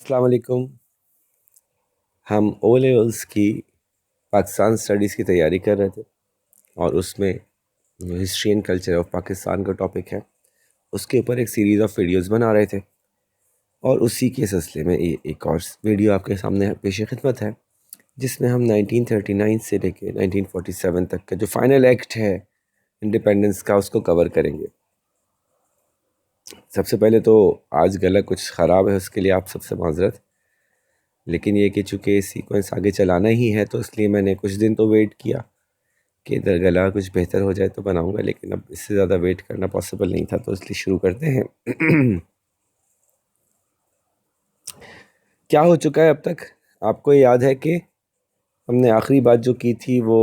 السلام علیکم. ہم او لیولس کی پاکستان اسٹڈیز کی تیاری کر رہے تھے اور اس میں history and culture of Pakistan کا ٹاپک ہے. اس کے اوپر ایک سیریز آف ویڈیوز بنا رہے تھے اور اسی کے سلسلے میں ایک اور ویڈیو آپ کے سامنے پیش خدمت ہے جس میں ہم 1939 سے لے کے 1947 تک کا جو فائنل ایکٹ ہے انڈیپینڈنس کا اس کو کور کریں گے. سب سے پہلے تو آج گلا کچھ خراب ہے، اس کے لیے آپ سب سے معذرت، لیکن یہ کہ چونکہ سیکوینس آگے چلانا ہی ہے تو اس لیے میں نے کچھ دن تو ویٹ کیا کہ ادھر گلا کچھ بہتر ہو جائے تو بناؤں گا، لیکن اب اس سے زیادہ ویٹ کرنا پاسبل نہیں تھا تو اس لیے شروع کرتے ہیں. کیا ہو چکا ہے اب تک؟ آپ کو یاد ہے کہ ہم نے آخری بات جو کی تھی وہ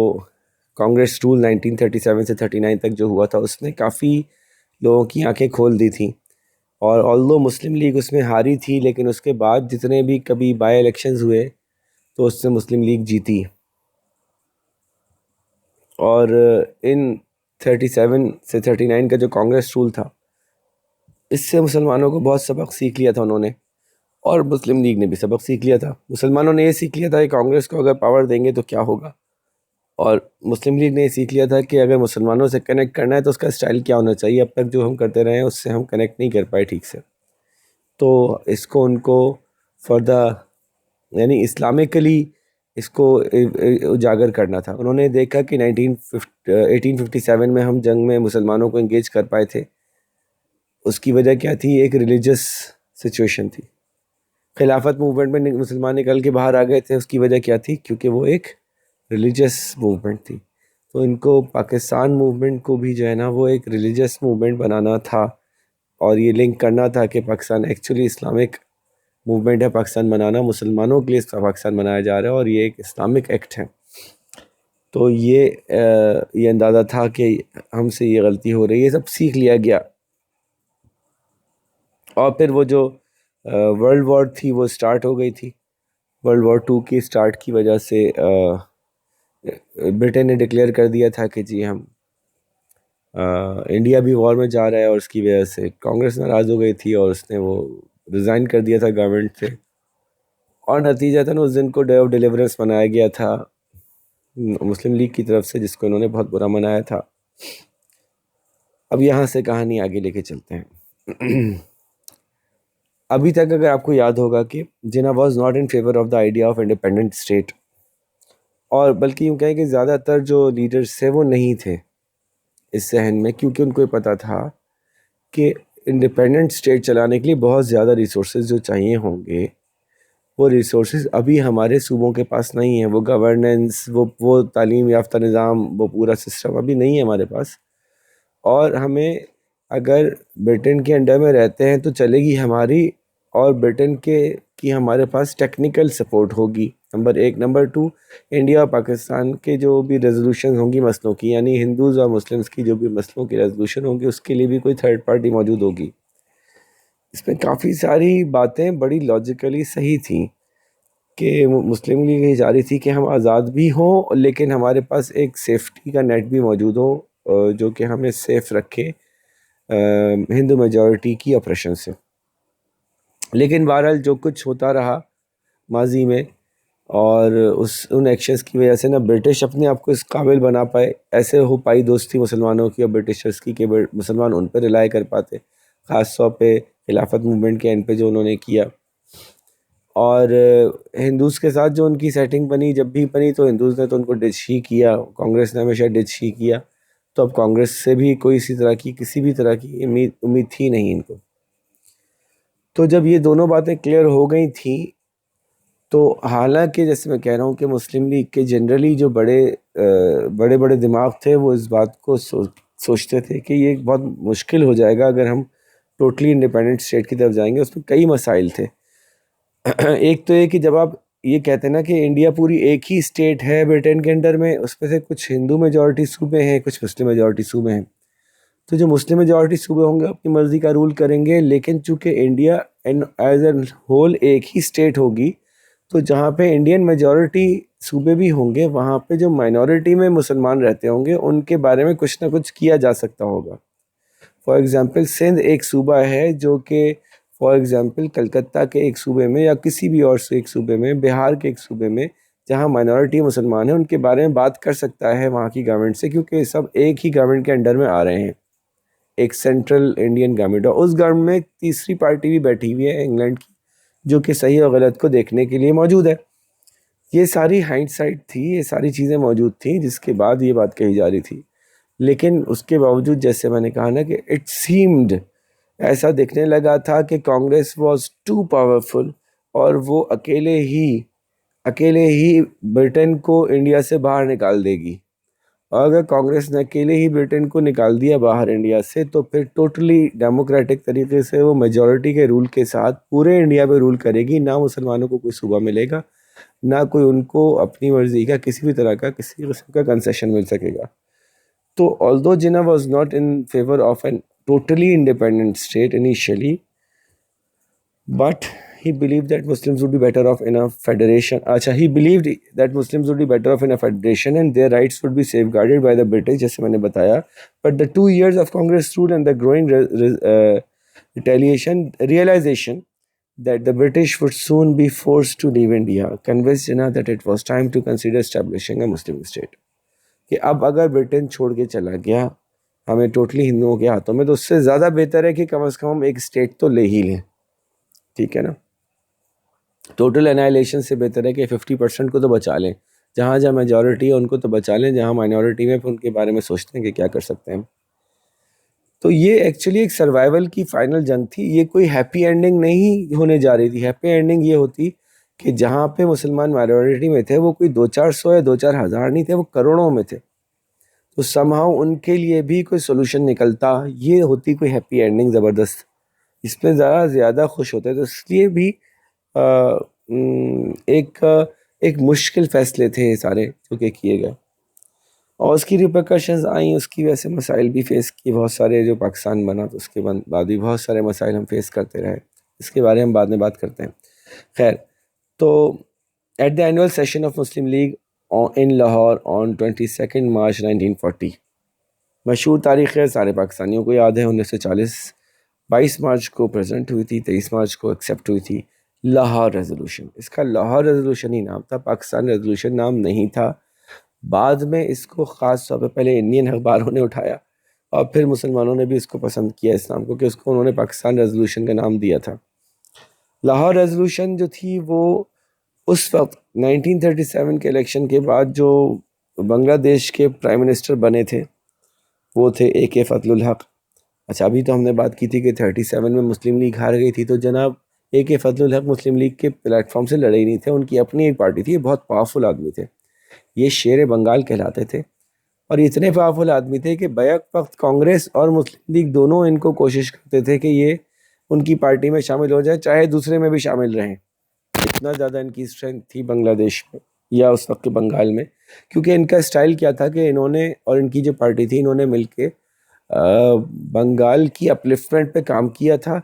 کانگریس رول 1937 سے 39 تک جو ہوا تھا اس نے کافی لوگوں کی آنکھیں کھول دی تھیں، اور آلدو مسلم لیگ اس میں ہاری تھی لیکن اس کے بعد جتنے بھی کبھی بائی الیکشنز ہوئے تو اس سے مسلم لیگ جیتی. اور ان 37 سے 39 کا جو کانگریس رول تھا اس سے مسلمانوں کو بہت سبق سیکھ لیا تھا انہوں نے، اور مسلم لیگ نے بھی سبق سیکھ لیا تھا. مسلمانوں نے یہ سیکھ لیا تھا کہ کانگریس کو اگر پاور دیں گے تو کیا ہوگا، اور مسلم لیگ نے یہ سیکھ لیا تھا کہ اگر مسلمانوں سے کنیکٹ کرنا ہے تو اس کا اسٹائل کیا ہونا چاہیے. اب تک جو ہم کرتے رہے ہیں اس سے ہم کنیکٹ نہیں کر پائے ٹھیک سے، تو اس کو ان کو فردہ یعنی اسلامکلی اس کو اجاگر کرنا تھا. انہوں نے دیکھا کہ 1857 میں ہم جنگ میں مسلمانوں کو انگیج کر پائے تھے، اس کی وجہ کیا تھی؟ ایک ریلیجس سچویشن تھی. خلافت موومنٹ میں مسلمان نکل کے باہر آ گئے تھے، اس کی وجہ کیا تھی؟ کیونکہ وہ ایک ریلیجس موومنٹ تھی. تو ان کو پاکستان موومنٹ کو بھی جو ہے نا وہ ایک ریلیجس موومنٹ بنانا تھا، اور یہ لنک کرنا تھا کہ پاکستان ایکچولی اسلامک موومنٹ ہے. پاکستان بنانا مسلمانوں کے لیے پاکستان بنایا جا رہا ہے اور یہ ایک اسلامک ایکٹ ہے. تو یہ اندازہ تھا کہ ہم سے یہ غلطی ہو رہی ہے، سب سیکھ لیا گیا. اور پھر وہ جو ورلڈ وار تھی وہ سٹارٹ ہو گئی تھی. ورلڈ وار 2 کی سٹارٹ کی وجہ سے برٹن نے ڈکلیئر کر دیا تھا کہ جی ہم انڈیا بھی وار میں جا رہا ہے، اور اس کی وجہ سے کانگریس ناراض ہو گئی تھی اور اس نے وہ ریزائن کر دیا تھا گورنمنٹ سے، اور نتیجہ تھا نا اس دن کو ڈے آف ڈیلیورنس منایا گیا تھا مسلم لیگ کی طرف سے، جس کو انہوں نے بہت برا منایا تھا. اب یہاں سے کہانی آگے لے کے چلتے ہیں. ابھی تک اگر آپ کو یاد ہوگا کہ Jinnah was not in favour of the idea of independent state, اور بلکہ یوں کہیں کہ زیادہ تر جو لیڈرز تھے وہ نہیں تھے اس ذہن میں، کیونکہ ان کو یہ پتہ تھا کہ انڈیپینڈنٹ اسٹیٹ چلانے کے لیے بہت زیادہ ریسورسز جو چاہیے ہوں گے، وہ ریسورسز ابھی ہمارے صوبوں کے پاس نہیں ہیں. وہ گورننس، وہ تعلیم یافتہ نظام، وہ پورا سسٹم ابھی نہیں ہے ہمارے پاس. اور ہمیں اگر برٹن کے انڈر میں رہتے ہیں تو چلے گی ہماری، اور برٹن کی ہمارے پاس ٹیکنیکل سپورٹ ہوگی، نمبر 1. نمبر 2، انڈیا اور پاکستان کے جو بھی ریزولوشن ہوں گی مسئلوں کی، یعنی ہندوز اور مسلمس کی جو بھی مسئلوں کی ریزولوشن ہوں گی، اس کے لیے بھی کوئی تھرڈ پارٹی موجود ہوگی. اس میں کافی ساری باتیں بڑی لاجیکلی صحیح تھیں کہ مسلم لیگ یہ چاہ رہی تھی کہ ہم آزاد بھی ہوں لیکن ہمارے پاس ایک سیفٹی کا نیٹ بھی موجود ہو جو کہ ہمیں سیف رکھے ہندو میجورٹی کی اپریشن سے. لیکن بہرحال جو کچھ ہوتا رہا ماضی میں، اور ان ایکشنز کی وجہ سے نا برٹش اپنے آپ کو اس قابل بنا پائے، ایسے ہو پائی دوستی مسلمانوں کی اور برٹشرز کی کہ مسلمان ان پہ ریلائی کر پاتے، خاص طور پہ خلافت موومنٹ کے اینڈ پہ جو انہوں نے کیا. اور ہندوز کے ساتھ جو ان کی سیٹنگ بنی، جب بھی بنی تو ہندوز نے تو ان کو ڈچ ہی کیا، کانگریس نے ہمیشہ ڈچ ہی کیا. تو اب کانگریس سے بھی کوئی کسی بھی طرح کی امید تھی نہیں ان کو. تو جب یہ دونوں باتیں کلیئر ہو گئی تھیں تو حالانکہ جیسے میں کہہ رہا ہوں کہ مسلم لیگ کے جنرلی جو بڑے بڑے دماغ تھے وہ اس بات کو سوچتے تھے کہ یہ بہت مشکل ہو جائے گا اگر ہم ٹوٹلی انڈیپینڈنٹ اسٹیٹ کی طرف جائیں گے. اس میں کئی مسائل تھے. ایک تو یہ کہ جب آپ یہ کہتے ہیں نا کہ انڈیا پوری ایک ہی اسٹیٹ ہے برٹن کے انڈر میں، اس میں سے کچھ ہندو میجورٹی صوبے ہیں، کچھ مسلم میجورٹی صوبے ہیں. تو جو مسلم میجورٹی صوبے ہوں گے اپنی مرضی کا رول کریں گے، لیکن چونکہ انڈیا ایز اے ہول ایک ہی اسٹیٹ ہوگی تو جہاں پہ انڈین میجورٹی صوبے بھی ہوں گے وہاں پہ جو مائنورٹی میں مسلمان رہتے ہوں گے ان کے بارے میں کچھ نہ کچھ کیا جا سکتا ہوگا. فار ایگزامپل سندھ ایک صوبہ ہے جو کہ فار ایگزامپل کلکتہ کے ایک صوبے میں یا کسی بھی اور سے ایک صوبے میں، بہار کے ایک صوبے میں جہاں مائنورٹی مسلمان ہیں، ان کے بارے میں بات کر سکتا ہے وہاں کی گورنمنٹ سے، کیونکہ یہ سب ایک ہی گورنمنٹ کے انڈر میں آ رہے ہیں، ایک سینٹرل انڈین گورنمنٹ. اور اس گورنمنٹ میں تیسری پارٹی بھی بیٹھی ہوئی ہے انگلینڈ کی، جو کہ صحیح اور غلط کو دیکھنے کے لیے موجود ہے. یہ ساری ہائنڈ سائٹ تھی، یہ ساری چیزیں موجود تھیں جس کے بعد یہ بات کہی جا رہی تھی. لیکن اس کے باوجود جیسے میں نے کہا نا کہ اٹ سیمڈ، ایسا دیکھنے لگا تھا کہ کانگریس واز ٹو پاورفل، اور وہ اکیلے ہی برٹن کو انڈیا سے باہر نکال دے گی. اور اگر کانگریس نے اکیلے ہی برٹن کو نکال دیا باہر انڈیا سے، تو پھر ٹوٹلی ڈیموکریٹک طریقے سے وہ میجورٹی کے رول کے ساتھ پورے انڈیا پہ رول کرے گی. نہ مسلمانوں کو کوئی صوبہ ملے گا، نہ کوئی ان کو اپنی مرضی کا کسی بھی طرح کا کسی قسم کا کنسیشن مل سکے گا. تو although Jinnah was not in favor of a totally independent state initially, but he believed that Muslims would be better off in a federation. He believed that Muslims would be better off in a federation and their rights would be safeguarded by the British, جیسے میں نے بتایا. But the 2 years of Congress rule and the growing realization that the British would soon be forced to leave India convinced Jinnah that it was time to consider establishing a Muslim state. کہ اب اگر برٹن چھوڑ کے چلا گیا ہمیں totally ہندوؤں کے ہاتھوں میں، تو اس سے زیادہ بہتر ہے کہ کم از کم ہم ایک اسٹیٹ تو لے ہی لیں. ٹھیک ہے نا، ٹوٹل انائلیشن سے بہتر ہے کہ 50% کو تو بچا لیں، جہاں جہاں میجورٹی ہے ان کو تو بچا لیں، جہاں مائنورٹی میں پھر ان کے بارے میں سوچتے ہیں کہ کیا کر سکتے ہیں. تو یہ ایکچولی ایک سروائیول کی فائنل جنگ تھی. یہ کوئی ہیپی اینڈنگ نہیں ہونے جا رہی تھی. ہیپی اینڈنگ یہ ہوتی کہ جہاں پہ مسلمان مائنورٹی میں تھے وہ کوئی 200-400 یا 2-4 ہزار نہیں تھے، وہ کروڑوں میں تھے. تو سمہاؤ ان کے لیے بھی کوئی سولوشن نکلتا، یہ ہوتی کوئی ہیپی اینڈنگ زبردست. اس پہ زیادہ خوش ہوتے. تو اس لیے بھی ایک مشکل فیصلے تھے یہ سارے جو کہ کیے گئے، اور اس کی ریپرکشنز آئیں. اس کی وجہ سے مسائل بھی فیس کیے بہت سارے. جو پاکستان بنا تو اس کے بعد بھی بہت سارے مسائل ہم فیس کرتے رہے. اس کے بارے میں ہم بعد میں بات کرتے ہیں. خیر، تو at the annual session of Muslim League in Lahore on 22 March 1940، مشہور تاریخ ہے، سارے پاکستانیوں کو یاد ہے. 1940 22 مارچ کو پریزنٹ ہوئی تھی، 23 مارچ کو ایکسیپٹ ہوئی تھی لاہور ریزولوشن. اس کا لاہور ریزولوشن ہی نام تھا، پاکستان ریزولوشن نام نہیں تھا. بعد میں اس کو خاص طور پہ پہلے انڈین اخباروں نے اٹھایا اور پھر مسلمانوں نے بھی اس کو پسند کیا اس نام کو، کہ اس کو انہوں نے پاکستان ریزولوشن کا نام دیا تھا. لاہور ریزولوشن جو تھی وہ اس وقت 1937 کے الیکشن کے بعد جو بنگلہ دیش کے پرائم منسٹر بنے تھے وہ تھے اے کے فضل الحق. اچھا، ابھی تو ہم نے بات کی تھی کہ 37 میں مسلم لیگ ہار گئی تھی، تو جناب اے کے فضل الحق مسلم لیگ کے پلیٹ فارم سے لڑے ہی نہیں تھے. ان کی اپنی ایک پارٹی تھی، یہ بہت پاورفل آدمی تھے، یہ شیر بنگال کہلاتے تھے. اور اتنے پاورفل آدمی تھے کہ بیک وقت کانگریس اور مسلم لیگ دونوں ان کو کوشش کرتے تھے کہ یہ ان کی پارٹی میں شامل ہو جائے، چاہے دوسرے میں بھی شامل رہیں. اتنا زیادہ ان کی اسٹرینتھ تھی بنگلہ دیش میں یا اس وقت کے بنگال میں. کیونکہ ان کا اسٹائل کیا تھا کہ انہوں نے اور ان کی جو پارٹی تھی انہوں نے مل کے بنگال کی اپلفٹمنٹ پہ کام کیا تھا.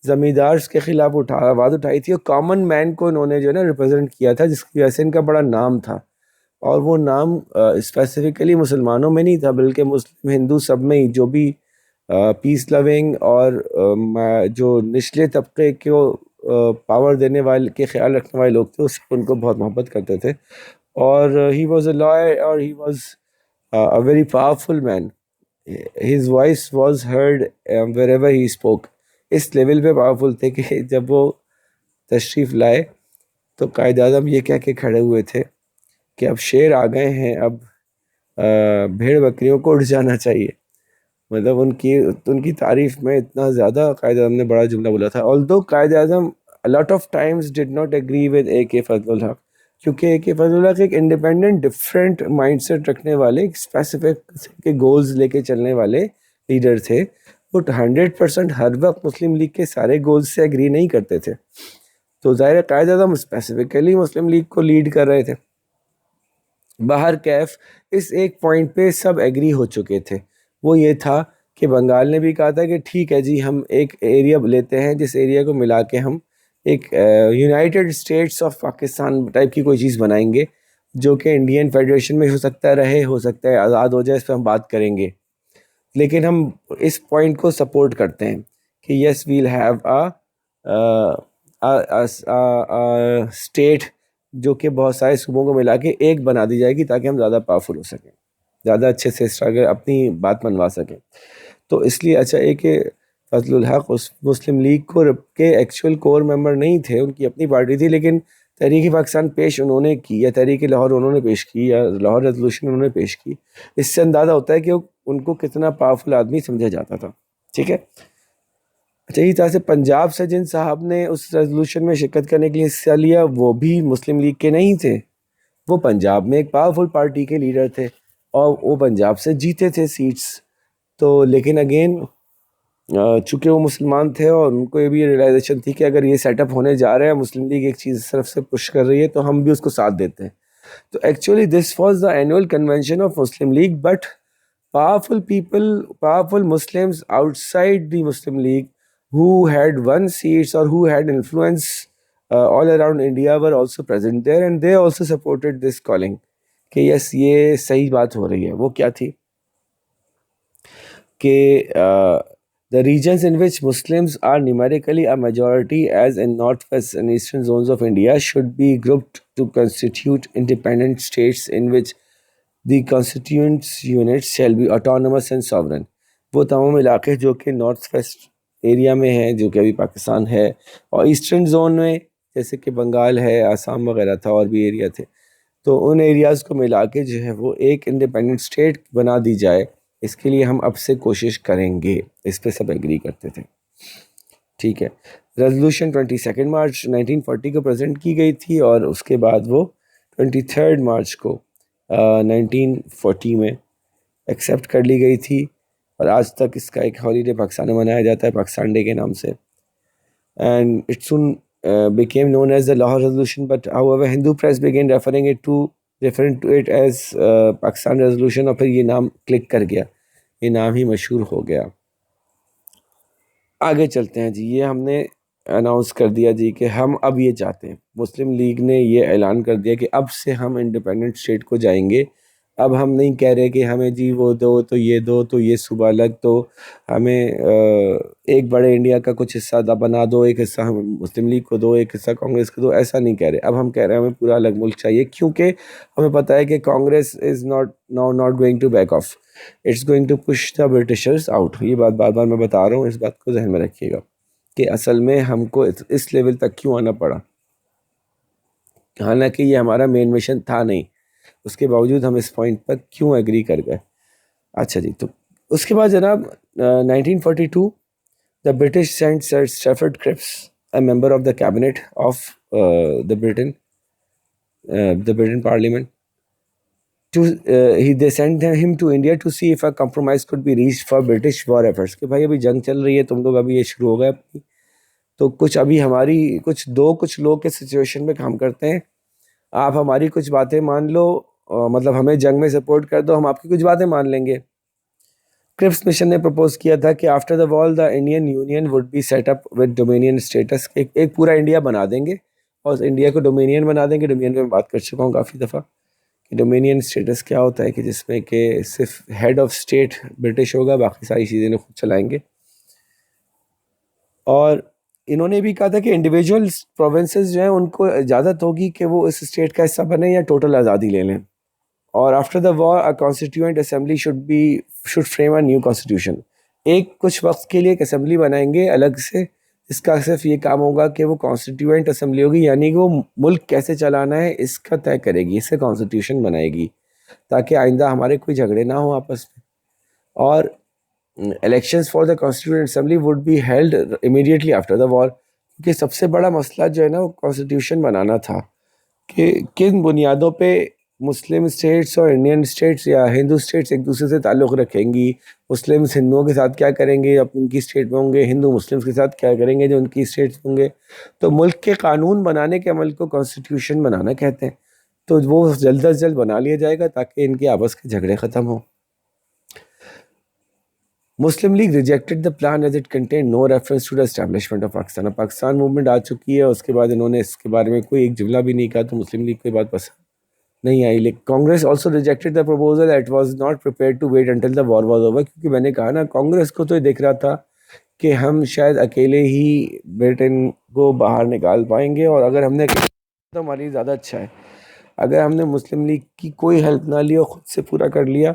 زمیندارز کے خلاف آواز اٹھائی تھی، اور کامن مین کو انہوں نے جو ہے نا ریپرزینٹ کیا تھا، جس کی وجہ سے ان کا بڑا نام تھا. اور وہ نام اسپیسیفکلی مسلمانوں میں نہیں تھا، بلکہ مسلم ہندو سب میں ہی، جو بھی پیس لونگ اور جو نچلے طبقے کو پاور دینے والے کے خیال رکھنے والے لوگ تھے، اس ان کو بہت محبت کرتے تھے. اور ہی واز اے لائر، اور he was a very powerful man. His voice was heard wherever he spoke. اس لیول پہ پاورفل تھے کہ جب وہ تشریف لائے تو قائد اعظم یہ کہہ کے کھڑے ہوئے تھے کہ اب شیر آ گئے ہیں، اب بھیڑ بکریوں کو اٹھ جانا چاہیے. مطلب ان کی تعریف میں اتنا زیادہ قائد اعظم نے بڑا جملہ بولا تھا. although Quaid Azam a lot of times did not agree with اے کے فضل الحق، کیونکہ اے کے فضل الحق ایک انڈیپینڈنٹ ڈفرینٹ مائنڈ سیٹ رکھنے والے، ایک اسپیسیفک کے گولز لے کے چلنے والے لیڈر تھے. وہ 100% ہر وقت مسلم لیگ کے سارے گولز سے اگری نہیں کرتے تھے. تو ظاہر قائد اعظم اسپیسیفکلی مسلم لیگ کو لیڈ کر رہے تھے. باہر کیف اس ایک پوائنٹ پہ سب ایگری ہو چکے تھے، وہ یہ تھا کہ بنگال نے بھی کہا تھا کہ ٹھیک ہے جی، ہم ایک ایریا لیتے ہیں جس ایریا کو ملا کے ہم ایک United States of Pakistan type کی کوئی چیز بنائیں گے، جو کہ انڈین فیڈریشن میں ہو سکتا ہے آزاد ہو جائے. اس پہ ہم بات کریں گے، لیکن ہم اس پوائنٹ کو سپورٹ کرتے ہیں کہ یس ویل ہیو اسٹیٹ جو کہ بہت سارے صوبوں کو ملا کے ایک بنا دی جائے گی تاکہ ہم زیادہ پاورفل ہو سکیں، زیادہ اچھے سے اپنی بات منوا سکیں. تو اس لیے اچھا ایک کہ فضل الحق اس مسلم لیگ کو کے ایکچوئل کور ممبر نہیں تھے، ان کی اپنی پارٹی تھی، لیکن تحریک پاکستان پیش انہوں نے کی، یا تحریک لاہور انہوں نے پیش کی، یا لاہور ریزولوشن انہوں نے پیش کی. اس سے اندازہ ہوتا ہے کہ ان کو کتنا پاورفل آدمی سمجھا جاتا تھا. ٹھیک ہے. اچھا، اسی طرح سے پنجاب سے جن صاحب نے اس ریزولوشن میں شرکت کرنے کے لیے حصہ لیا وہ بھی مسلم لیگ کے نہیں تھے، وہ پنجاب میں ایک پاورفل پارٹی کے لیڈر تھے اور وہ پنجاب سے جیتے تھے سیٹس. تو لیکن اگین چونکہ وہ مسلمان تھے اور ان کو یہ بھی ریئلائزیشن تھی کہ اگر یہ سیٹ اپ ہونے جا رہا ہے، مسلم لیگ ایک چیز طرف سے پش کر رہی ہے، تو ہم بھی اس کو ساتھ دیتے ہیں. تو actually this was the annual convention of Muslim league, but powerful people, powerful Muslims outside the Muslim League who had won seats or who had influence all around India were also present there, and they also supported this calling کہ یس یہ صحیح بات ہو رہی ہے. وہ کیا تھی کہ the regions in which Muslims are numerically a majority, as in northwest and eastern zones of India, should be grouped to constitute independent states in which the constituent units shall be autonomous and sovereign. وہ تمام علاقے جو کہ north west area میں ہیں، جو کہ ابھی پاکستان ہے، اور ایسٹرن زون میں جیسے کہ بنگال ہے، آسام وغیرہ تھا، اور بھی ایریا تھے، تو ان ایریاز کو ملا کے جو ہے وہ ایک انڈیپینڈنٹ اسٹیٹ بنا دی جائے. اس کے لیے ہم اب سے کوشش کریں گے. اس پہ سب ایگری کرتے تھے. ٹھیک ہے. ریزولوشن 22 مارچ 1940 کو پریزنٹ کی گئی تھی، اور اس کے بعد وہ 23 مارچ کو 1940 میں ایکسیپٹ کر لی گئی تھی، اور آج تک اس کا ایک ہالیڈے پاکستان میں منایا جاتا ہے پاکستان ڈے کے نام سے. And it soon became known as the Lahore Resolution, but however Hindu press began referring to it as Pakistan Resolution, اور پھر یہ نام کلک کر گیا، یہ نام ہی مشہور ہو گیا. آگے چلتے ہیں جی. یہ ہم نے اناؤنس کر دیا جی کہ ہم اب یہ چاہتے ہیں، مسلم لیگ نے یہ اعلان کر دیا کہ اب سے ہم انڈیپینڈنٹ اسٹیٹ کو جائیں گے. اب ہم نہیں کہہ رہے کہ ہمیں جی وہ دو تو یہ صوبہ الگ، تو ہمیں ایک بڑے انڈیا کا کچھ حصہ بنا دو، ایک حصہ ہم مسلم لیگ کو دو، ایک حصہ کانگریس کو دو. ایسا نہیں کہہ رہے. اب ہم کہہ رہے ہیں ہمیں پورا الگ ملک چاہیے، کیونکہ ہمیں پتہ ہے کہ Congress is not going to back off, it's going to push the Britishers out. یہ بات بار بار میں بتا رہا ہوں، اس بات کو ذہن میں رکھیے گا کہ اصل میں ہم کو اس لیول تک کیوں آنا پڑا، حالانکہ یہ ہمارا مین مشن تھا نہیں، اس کے باوجود ہم اس پوائنٹ پر کیوں ایگری کر گئے. اچھا جی. تو اس کے بعد جناب 1942 the British sent Sir Stafford Cripps, a member of the cabinet of the Britain Parliament, they sent him to India to see if a compromise could be reached for British war efforts. کہ بھائی ابھی جنگ چل رہی ہے، تم لوگ ابھی یہ شروع ہو گئے اپنی، تو کچھ ابھی ہماری کچھ لوگ کے سچویشن میں کام کرتے ہیں، آپ ہماری کچھ باتیں مان لو، مطلب ہمیں جنگ میں سپورٹ کر دو، ہم آپ کی کچھ باتیں مان لیں گے. کرپس مشن نے پرپوز کیا تھا کہ after the war the Indian union would be set up with dominion status. ایک پورا انڈیا بنا دیں گے اور انڈیا کو ڈومینین بنا دیں گے. ڈومینین میں بات کر چکا ہوں کافی دفعہ کہ ڈومینین اسٹیٹس کیا ہوتا ہے، کہ جس میں کہ صرف ہیڈ آف اسٹیٹ برٹش ہوگا، باقی ساری چیزیں خود چلائیں گے. اور انہوں نے بھی کہا تھا کہ انڈیویجول پروونسز جو ہیں ان کو اجازت ہوگی کہ وہ اس اسٹیٹ کا حصہ بنیں یا ٹوٹل آزادی لے لیں. اور after the war a constituent assembly should frame a new constitution. ایک کچھ وقت کے لیے ایک اسمبلی بنائیں گے الگ سے، اس کا صرف یہ کام ہوگا کہ وہ کانسٹیٹیوئنٹ اسمبلی ہوگی، یعنی کہ وہ ملک کیسے چلانا ہے اس کا طے کرے گی، اس سے کانسٹیٹیوشن بنائے گی تاکہ آئندہ ہمارے کوئی جھگڑے نہ ہوں آپس میں. اور elections for the constituent assembly would be held immediately after the war. کیونکہ سب سے بڑا مسئلہ جو ہے نا وہ کانسٹیٹیوشن بنانا تھا کہ کن بنیادوں پہ مسلم اسٹیٹس اور انڈین اسٹیٹس یا ہندو اسٹیٹس ایک دوسرے سے تعلق رکھیں گی. مسلمس ہندوؤں کے ساتھ کیا کریں گے جب ان کی اسٹیٹ میں ہوں گے، ہندو مسلمس کے ساتھ کیا کریں گے جو ان کی اسٹیٹس ہوں گے. تو ملک کے قانون بنانے کے عمل کو کانسٹیٹیوشن بنانا کہتے ہیں. تو وہ جلد از جلد بنا لیا جائے گا تاکہ ان کے آپس کے جھگڑے ختم ہوں. Muslim League rejected the plan as it contain no reference to the establishment of Pakistan. Pakistan movement آ چکی ہے، اس کے بعد انہوں نے اس کے بارے میں کوئی ایک جملہ بھی نہیں کہا، تو مسلم لیگ کو یہ بات پسند نہیں آئی. لیکن Congress also rejected the proposal, it was not prepared to wait until the war was over. کیونکہ میں نے کہا نا کانگریس کو تو یہ دیکھ رہا تھا کہ ہم شاید اکیلے ہی برٹن کو باہر نکال پائیں گے، اور اگر ہم نے تو ہمارے لیے زیادہ اچھا ہے. اگر ہم نے مسلم لیگ کی کوئی ہیلپ نہ لی اور خود سے پورا کر لیا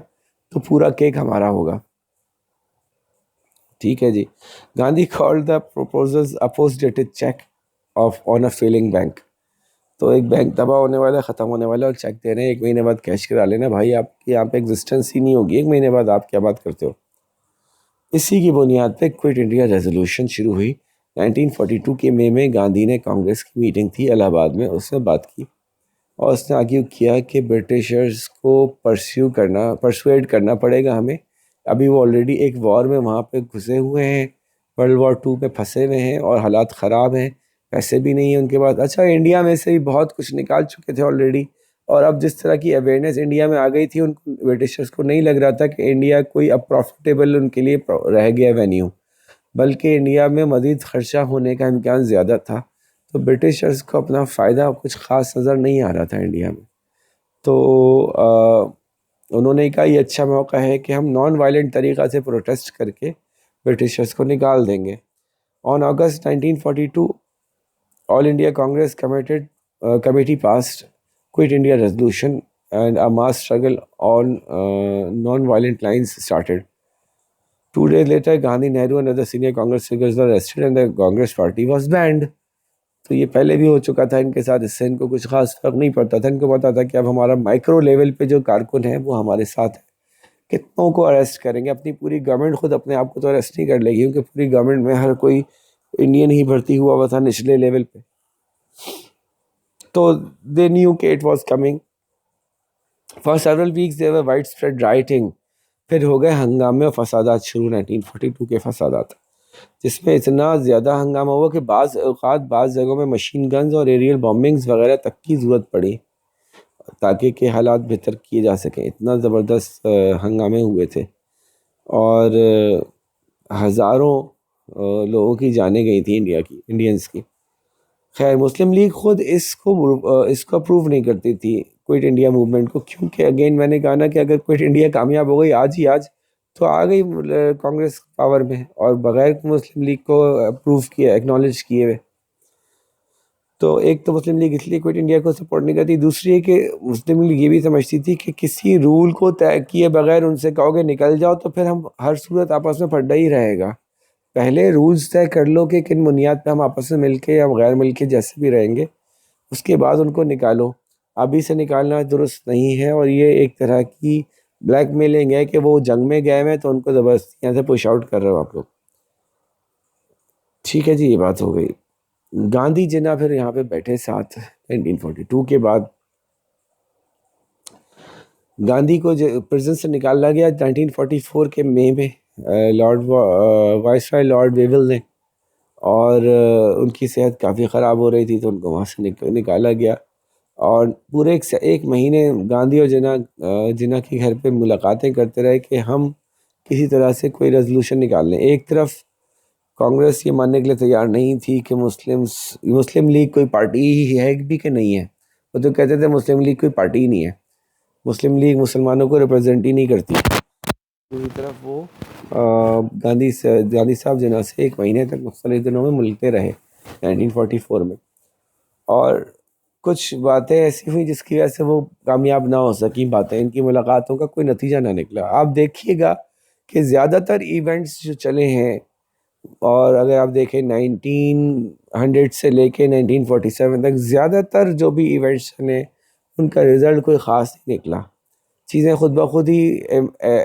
تو پورا کیک ہمارا ہوگا. ٹھیک ہے جی. Gandhi called the proposals a post-dated check on a failing bank. تو ایک بینک تباہ ہونے والا، ختم ہونے والا، اور چیک دے رہے ہیں 1 مہینے بعد کیش کرا لینا. بھائی آپ کی یہاں پہ ایگزسٹنس ہی نہیں ہوگی 1 مہینے بعد، آپ کیا بات کرتے ہو. اسی کی بنیاد پہ کوئٹ انڈیا ریزولوشن شروع ہوئی 1942 کے مئی میں. گاندھی نے کانگریس کی میٹنگ تھی الہ آباد میں، اس میں بات کی اور اس نے آرگیو کیا کہ برٹشرز کو پرسویڈ کرنا پڑے گا ہمیں. ابھی وہ آلریڈی ایک وار میں وہاں پہ گھسے ہوئے ہیں، ورلڈ وار 2 میں پھنسے ہوئے ہیں اور حالات خراب ہیں، پیسے بھی نہیں ہیں ان کے پاس. اچھا انڈیا میں سے بھی بہت کچھ نکال چکے تھے آلریڈی، اور اب جس طرح کی اویئرنیس انڈیا میں آ گئی تھی، ان برٹشرز کو نہیں لگ رہا تھا کہ انڈیا کوئی اب پروفٹیبل ان کے لیے رہ گیا وینیو، بلکہ انڈیا میں مزید خرچہ ہونے کا امکان زیادہ تھا. تو برٹشرز کو اپنا فائدہ کچھ خاص نظر نہیں آ رہا تھا انڈیا میں. تو انہوں نے کہا یہ اچھا موقع ہے کہ ہم نان وائلنٹ طریقہ سے پروٹیسٹ کر کے برٹشرز کو نکال دیں گے. On August 1942 All India Congress committee passed Quit India resolution and a mass struggle on non-violent lines started. 2 days later, Gandhi, Nehru and other senior Congress figures were arrested and the Congress party was banned. تو یہ پہلے بھی ہو چکا تھا ان کے ساتھ، اس سے ان کو کچھ خاص فرق نہیں پڑتا تھا. ان کو پتا تھا کہ اب ہمارا مائکرو لیول پہ جو کارکن ہیں وہ ہمارے ساتھ ہیں، کتنوں کو اریسٹ کریں گے. اپنی پوری گورنمنٹ خود اپنے آپ کو تو اریسٹ نہیں کر لے گی، کیونکہ پوری گورنمنٹ میں ہر کوئی انڈین ہی بھرتی ہوا تھا نچلے لیول پہ. تو they knew کہ it was coming. For several weeks there were widespread rioting. پھر ہو گئے ہنگامے اور فسادات شروع 1942 کے فسادات، جس میں اتنا زیادہ ہنگامہ ہوا کہ بعض اوقات بعض جگہوں میں مشین گنز اور ایریل بامبنگز وغیرہ تک کی ضرورت پڑی تاکہ کہ حالات بہتر کیے جا سکیں. اتنا زبردست ہنگامے ہوئے تھے اور ہزاروں لوگوں کی جانیں گئی تھیں انڈینز کی. خیر مسلم لیگ خود اس کو اپروو نہیں کرتی تھی کوئٹ انڈیا موومنٹ کو، کیونکہ اگین میں نے کہا نا کہ اگر کوئٹ انڈیا کامیاب ہو گئی آج تو آ گئی کانگریس پاور میں، اور بغیر مسلم لیگ کو اپروو کیے ایکنالج کیے ہوئے. تو ایک تو مسلم لیگ اس لیے کوئٹ انڈیا کو سپورٹ نہیں کرتی، دوسری ہے کہ مسلم لیگ یہ بھی سمجھتی تھی کہ کسی رول کو طے کیے بغیر ان سے کہو کہ نکل جاؤ تو پھر ہم ہر صورت آپس میں پھڈا ہی رہے گا. پہلے رولز طے کر لو کہ کن بنیاد پہ ہم آپس میں مل کے یا غیر مل کے جیسے بھی رہیں گے، اس کے بعد ان کو نکالو. ابھی سے نکالنا درست نہیں ہے، اور یہ ایک طرح کی بلیک میلنگ ہے کہ وہ جنگ میں گئے ہوئے تو ان کو زبردستی یہاں سے پش آؤٹ کر رہے ہو آپ لوگ. ٹھیک ہے جی، یہ بات ہو گئی. گاندھی جناح پھر یہاں پہ بیٹھے ساتھ 1942 کے بعد. گاندھی کو پرزن سے نکالا گیا 1944 کے مئی میں وائس رائے لارڈ ویول نے، اور ان کی صحت کافی خراب ہو رہی تھی تو ان کو وہاں سے نکالا گیا. اور پورے ایک مہینے گاندھی اور جناح کے گھر پہ ملاقاتیں کرتے رہے کہ ہم کسی طرح سے کوئی ریزولوشن نکال لیں. ایک طرف کانگریس یہ ماننے کے لیے تیار نہیں تھی کہ مسلم لیگ کوئی پارٹی ہی ہے بھی کہ نہیں ہے. وہ تو کہتے تھے مسلم لیگ کوئی پارٹی ہی نہیں ہے، مسلم لیگ مسلمانوں کو ریپرزینٹ ہی نہیں کرتی. دوسری طرف وہ گاندھی صاحب جناح سے 1 مہینے تک مختلف دنوں میں ملتے رہے 1944 میں، اور کچھ باتیں ایسی ہوئی جس کی وجہ سے وہ کامیاب نہ ہو سکی باتیں. ان کی ملاقاتوں کا کوئی نتیجہ نہ نکلا. آپ دیکھیے گا کہ زیادہ تر ایونٹس جو چلے ہیں، اور اگر آپ دیکھیں 1900 سے لے کے 1947 تک زیادہ تر جو بھی ایونٹس چلے ان کا رزلٹ کوئی خاص نہیں نکلا. چیزیں خود بخود ہی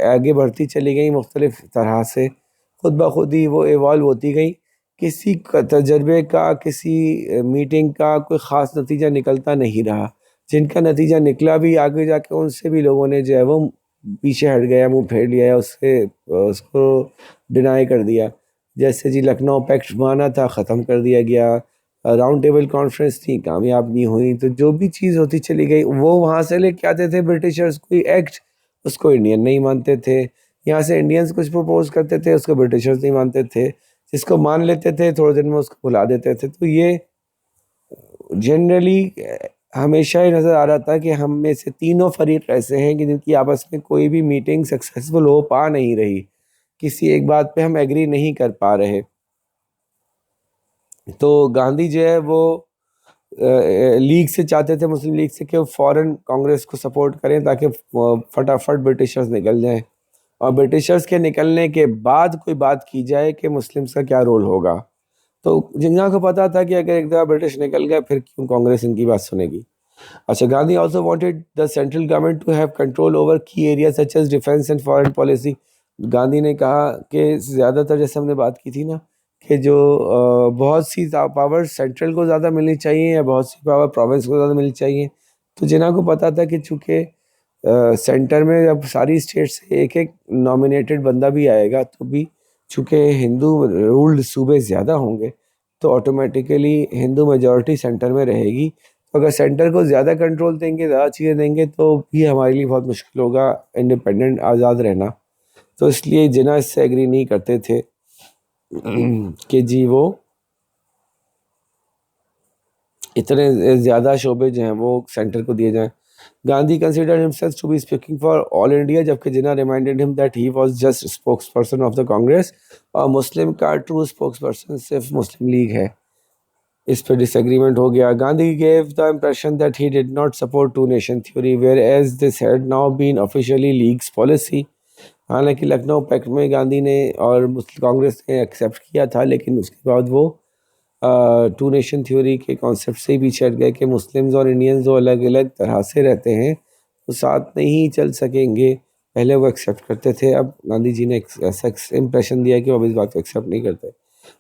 آگے بڑھتی چلی گئیں، مختلف طرح سے خود بخود ہی وہ ایوالو ہوتی گئیں. کسی تجربے کا، کسی میٹنگ کا کوئی خاص نتیجہ نکلتا نہیں رہا. جن کا نتیجہ نکلا بھی آگے جا کے ان سے بھی لوگوں نے جو ہے وہ پیچھے ہٹ گیا، منہ پھیر لیا، اس کو ڈینائی کر دیا. جیسے جی لکھنؤ پیکٹ مانا تھا، ختم کر دیا گیا. راؤنڈ ٹیبل کانفرنس تھی، کامیاب نہیں ہوئی. تو جو بھی چیز ہوتی چلی گئی، وہ وہاں سے لے کے آتے تھے برٹشرز کوئی ایکٹ، اس کو انڈین نہیں مانتے تھے. یہاں سے انڈینز کچھ پروپوز کرتے تھے، اس کو برٹشرز نہیں مانتے تھے. جس کو مان لیتے تھے تھوڑے دن میں اس کو بھلا دیتے تھے. تو یہ جنرلی ہمیشہ ہی نظر آ رہا تھا کہ ہم میں سے تینوں فریق ایسے ہیں کہ جن کی آپس میں کوئی بھی میٹنگ سکسیسفل ہو پا نہیں رہی. کسی ایک بات پہ ہم ایگری نہیں کر پا رہے. تو گاندھی جو ہے وہ لیگ سے چاہتے تھے، مسلم لیگ سے، کہ وہ فوراً کانگریس کو سپورٹ کریں تاکہ فٹافٹ برٹشرز نکل جائیں، اور برٹشرز کے نکلنے کے بعد کوئی بات کی جائے کہ مسلمس کا کیا رول ہوگا. تو جنگا کو پتا تھا کہ اگر ایک دفعہ برٹش نکل گئے پھر کیوں کانگریس ان کی بات سنے گی. اچھا، Gandhi also wanted the central government to have control over key areas such as defence and foreign policy. Gandhi نے کہا کہ زیادہ تر، جیسے ہم نے بات کی تھی نا، کہ جو بہت سی پاور سینٹرل کو زیادہ ملنی چاہیے یا بہت سی پاور پروونس کو زیادہ ملنی چاہیے. تو جناح کو پتا تھا کہ چونکہ سینٹر میں جب ساری اسٹیٹ سے ایک ایک نامینیٹڈ بندہ بھی آئے گا تو بھی چونکہ ہندو رولڈ صوبے زیادہ ہوں گے تو آٹومیٹیکلی ہندو میجورٹی سینٹر میں رہے گی. تو اگر سینٹر کو زیادہ کنٹرول دیں گے، زیادہ چیزیں دیں گے، تو بھی ہمارے لیے بہت مشکل ہوگا انڈیپینڈنٹ آزاد رہنا. تو اس لیے جناح اس سے ایگری نہیں کرتے تھے کہ جی وہ اتنے زیادہ شعبے جو ہیں وہ سینٹر کو دیے جائیں. Gandhi considered himself to be speaking for all India, جبکہ جناح reminded him that he was just spokesperson of the Congress, اور مسلم کا true spokesperson صرف مسلم لیگ ہے. اس پہ ڈس ایگریمنٹ ہو گیا. Gandhi gave the impression that he did not support two nation theory, whereas this had now been officially league's policy. حالانکہ Lucknow packet میں گاندھی نے اور کانگریس نے ایکسیپٹ کیا تھا، لیکن اس کے بعد وہ ٹو نیشن تھیوری کے کانسیپٹ سے ہی پیچھے ہٹ گئے کہ مسلمز اور انڈینز جو الگ الگ طرح سے رہتے ہیں وہ ساتھ نہیں چل سکیں گے. پہلے وہ ایکسیپٹ کرتے تھے، اب گاندھی جی نے ایسا امپریشن دیا کہ وہ اب اس بات کو ایکسیپٹ نہیں کرتے.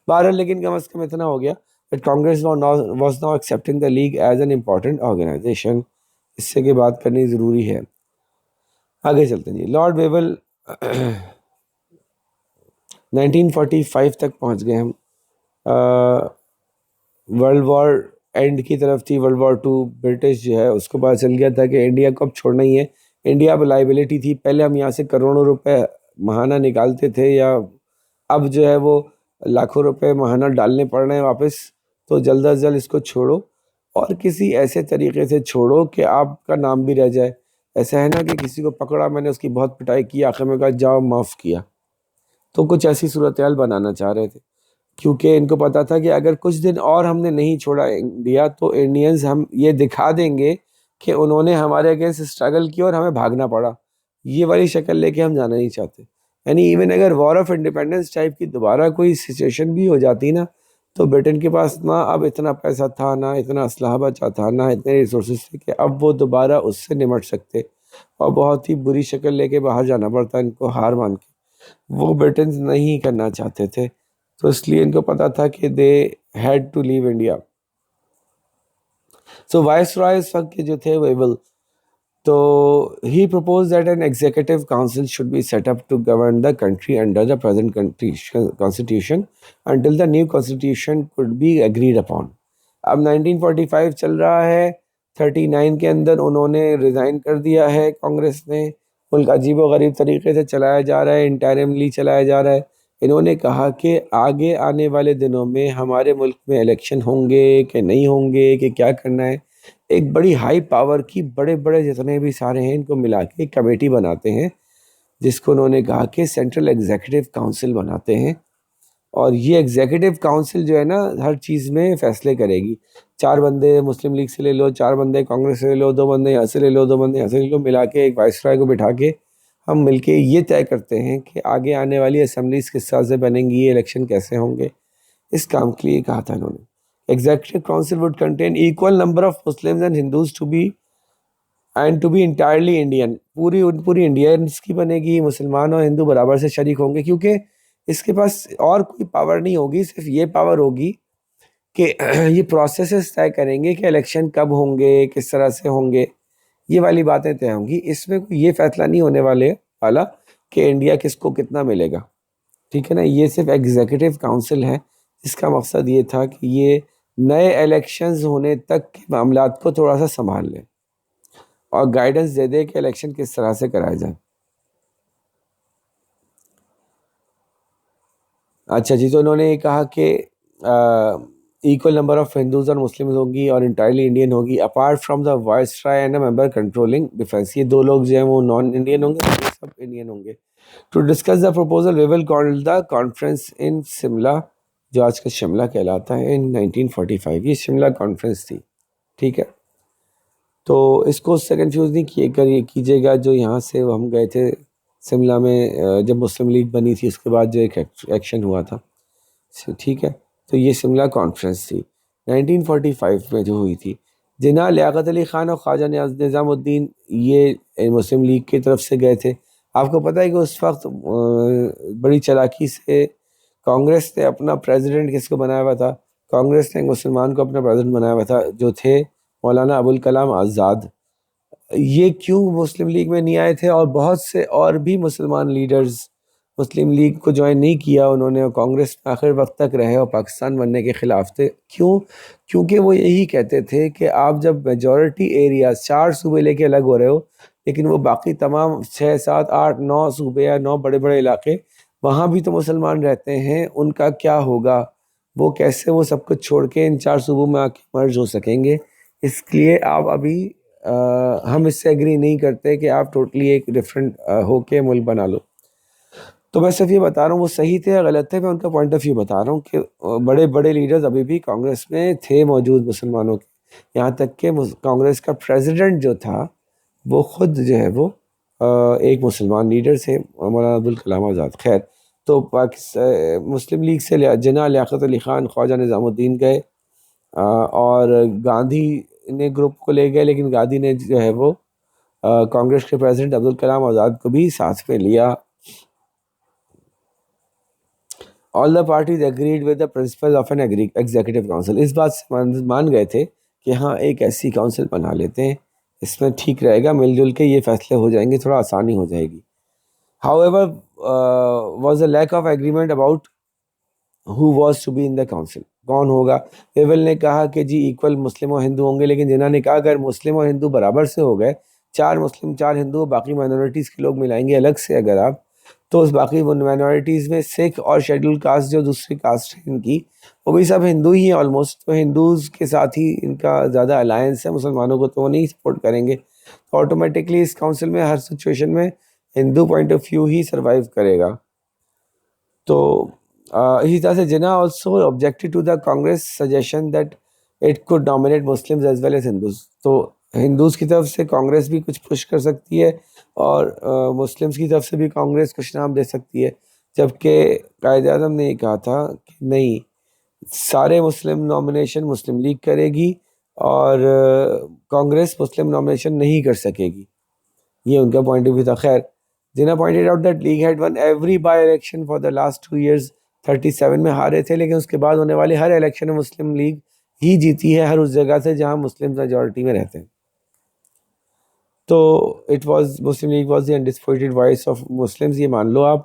بہرحال لیکن کم از کم اتنا ہو گیا that Congress was now accepting the league as an important organization. اس سے کہ بات کرنی ضروری ہے. آگے چلتے ہیں جی. لارڈ ویول 1945 تک پہنچ گئے ہم. ورلڈ وار اینڈ کی طرف تھی. ورلڈ وار 2 برٹش جو ہے اس کو پتہ چل گیا تھا کہ انڈیا کو اب چھوڑنا ہی ہے. انڈیا اب لائبلٹی تھی. پہلے ہم یہاں سے کروڑوں روپے ماہانہ نکالتے تھے، یا اب جو ہے وہ لاکھوں روپے ماہانہ ڈالنے پڑ رہے ہیں واپس. تو جلد از جلد اس کو چھوڑو، اور کسی ایسے طریقے سے چھوڑو کہ آپ کا نام بھی رہ جائے. ایسا ہے نا کہ کسی کو پکڑا، میں نے اس کی بہت پٹائی کی، آخر میں کہا جاؤ معاف کیا. تو کچھ ایسی صورتحال بنانا چاہ رہے تھے، کیونکہ ان کو پتا تھا کہ اگر کچھ دن اور ہم نے نہیں چھوڑا انڈیا تو انڈینز ہم یہ دکھا دیں گے کہ انہوں نے ہمارے اگینسٹ اسٹرگل کیا اور ہمیں بھاگنا پڑا. یہ والی شکل لے کے ہم جانا نہیں چاہتے. یعنی ایون اگر وار آف انڈیپینڈنس ٹائپ کی دوبارہ کوئی سچویشن بھی ہو جاتی نا، تو برٹن کے پاس نہ اب اتنا پیسہ تھا، نہ اتنا اسلحہ بچا تھا، نہ اتنے ریسورسز تھے کہ اب وہ دوبارہ اس سے نمٹ سکتے، اور بہت ہی بری شکل لے کے باہر جانا پڑتا ان کو ہار مان کے. وہ برٹنز نہیں کرنا چاہتے تھے، تو اس لیے ان کو پتا تھا کہ they had to leave India. So viceroy اس وقت کے جو تھے ویول، تو he propose that an executive council should be set up to govern the country under the present constitution until the new constitution could be agreed upon. اب 1945 چل رہا ہے، 39 کے اندر انہوں نے ریزائن کر دیا ہے کانگریس نے. ملک عجیب و غریب طریقے سے چلایا جا رہا ہے، انٹرملی چلایا جا رہا ہے. انہوں نے کہا کہ آگے آنے والے دنوں میں ہمارے ملک میں الیکشن ہوں گے کہ نہیں ہوں گے، کہ کیا کرنا ہے. ایک بڑی ہائی پاور کی بڑے بڑے جتنے بھی سارے ہیں ان کو ملا کے ایک کمیٹی بناتے ہیں، جس کو انہوں نے کہا کہ سینٹرل ایگزیکٹو کاؤنسل بناتے ہیں. اور یہ ایگزیکٹو کاؤنسل جو ہے نا ہر چیز میں فیصلے کرے گی. 4 بندے مسلم لیگ سے لے لو، 4 بندے کانگریس سے لے لو، 2 بندے یہاں سے لے لو، 2 بندے یہاں سے لے لو، ملا کے ایک وائس رائے کو بٹھا کے ہم مل کے یہ طے کرتے ہیں کہ آگے آنے والی اسمبلیز کس طرح سے بنیں گی، الیکشن کیسے ہوں گے. اس کام کے لیے کہا تھا انہوں نے. Executive council with contain equal number of Muslims and Hindus to be entirely Indian. پوری انڈینس کی بنے گی، مسلمان اور ہندو برابر سے شریک ہوں گے، کیونکہ اس کے پاس اور کوئی پاور نہیں ہوگی، صرف یہ پاور ہوگی کہ یہ پروسیسز طے کریں گے کہ الیکشن کب ہوں گے، کس طرح سے ہوں گے. یہ والی باتیں طے ہوں گی. اس میں کوئی یہ فیصلہ نہیں ہونے والا کہ انڈیا کس کو کتنا ملے گا. ٹھیک ہے نا. یہ صرف ایگزیکٹو کاؤنسل ہے جس کا مقصد یہ تھا کہ یہ نئے الیکشنز ہونے تک کے معاملات کو تھوڑا سا سنبھال لیں اور گائیڈنس دے دے کہ الیکشن کس طرح سے کرائے جائیں. اچھا جی. تو انہوں نے یہ کہا کہ ایکول نمبر آف ہندوز اور مسلمز ہوگی اور انٹائرلی انڈین ہوگی، apart from the viceroy and a member controlling defence. یہ 2 لوگ جو ہیں وہ نان انڈین ہوں گے، سب انڈین ہوں گے. To discuss the proposal we will call the conference in Shimla, جو آج کل شملہ کہلاتا ہے، ان 1945. یہ شملہ کانفرنس تھی، ٹھیک ہے. تو اس کو اس سے کنفیوز نہیں کیجیے گا. جو یہاں سے ہم گئے تھے شملہ میں جب مسلم لیگ بنی تھی، اس کے بعد جو ایک ایکشن ہوا تھا، ٹھیک ہے. تو یہ شملہ کانفرنس تھی 1945 میں جو ہوئی تھی. جناح لیاقت علی خان اور خواجہ نظام الدین یہ مسلم لیگ کی طرف سے گئے تھے. آپ کو پتہ ہے کہ اس وقت بڑی چالاکی سے کانگریس نے اپنا پریزیڈنٹ کس کو بنایا ہوا تھا؟ کانگریس نے ایک مسلمان کو اپنا پریزیڈنٹ بنایا ہوا تھا، جو تھے مولانا ابوالکلام آزاد. یہ کیوں مسلم لیگ میں نہیں آئے تھے؟ اور بہت سے اور بھی مسلمان لیڈرز مسلم لیگ کو جوائن نہیں کیا انہوں نے، کانگریس میں آخر وقت تک رہے اور پاکستان بننے کے خلاف تھے. کیوں؟ کیونکہ وہ یہی کہتے تھے کہ آپ جب میجورٹی ایریا 4 صوبے لے کے الگ ہو رہے ہو، لیکن وہ باقی تمام 6 7 8 9 صوبے یا 9 بڑے بڑے علاقے، وہاں بھی تو مسلمان رہتے ہیں، ان کا کیا ہوگا؟ وہ کیسے وہ سب کچھ چھوڑ کے ان 4 صوبوں میں آ کے مرج ہو سکیں گے؟ اس لیے آپ ابھی ہم اس سے ایگری نہیں کرتے کہ آپ ٹوٹلی ایک ڈفرینٹ ہو کے ملک بنا لو. تو میں صرف یہ بتا رہا ہوں وہ صحیح تھے یا غلط تھے، میں ان کا پوائنٹ آف ویو بتا رہا ہوں کہ بڑے بڑے لیڈرز ابھی بھی کانگریس میں تھے موجود مسلمانوں کے. یہاں تک کہ کانگریس کا پریزیڈنٹ جو تھا وہ خود جو ہے وہ ایک مسلمان لیڈر تھے، مولانا ابوالکلام آزاد. خیر، تو مسلم لیگ سے جناح لیاقت علی خان خواجہ نظام الدین گئے اور گاندھی نے گروپ کو لے گئے، لیکن گاندھی نے جو ہے وہ کانگریس کے پریزیڈنٹ عبدالکلام آزاد کو بھی ساتھ میں لیا. All the parties agreed with the principles of an executive council. اس بات سے مان گئے تھے کہ ہاں ایک ایسی کونسل بنا لیتے ہیں، اس میں ٹھیک رہے گا، مل جل کے یہ فیصلے ہو جائیں گے، تھوڑا آسانی ہو جائے گی. However, was a lack of agreement about who was to be in the council. کون ہوگا؟ ویول نے کہا کہ جی ایکول مسلم و ہندو ہوں گے، لیکن جنہوں نے کہا اگر مسلم و ہندو برابر سے ہو گئے، 4 مسلم 4 ہندو، باقی مائنورٹیز کے لوگ ملائیں گے الگ سے اگر آپ، تو اس باقی مائنورٹیز میں سکھ اور شیڈول کاسٹ جو دوسری کاسٹ ہے ان کی، وہ بھی سب ہندو ہی ہیں آلموسٹ. تو ہندوز کے ساتھ ہی ان کا زیادہ الائنس ہے، مسلمانوں کو تو وہ نہیں سپورٹ کریں گے. تو آٹومیٹکلی اس کاؤنسل میں ہر سچویشن میں ہندو پوائنٹ آف ویو ہی سروائیو کرے گا. تو اسی طرح سے Jinnah also objected to the Congress suggestion that it could dominate Muslims as well as Hindus. تو ہندوز کی طرف سے کانگریس بھی کچھ پش کر سکتی ہے اور مسلمس کی طرف سے بھی کانگریس کچھ نام دے سکتی ہے، جبکہ قائد اعظم نے یہ کہا تھا کہ نہیں، سارے مسلم نامینیشن مسلم لیگ کرے گی اور کانگریس مسلم نامینیشن نہیں کر سکے گی. یہ ان کا پوائنٹ آف ویو تھا. خیر، جناح pointed out that league had won every by election for the last 2 years. 37 میں ہارے تھے، لیکن اس کے بعد ہونے والے ہر الیکشن میں مسلم لیگ ہی جیتی ہے، ہر اس جگہ سے جہاں مسلم میجورٹی میں رہتے ہیں. تو Muslim League was the undisputed voice of Muslims. یہ مان لو آپ،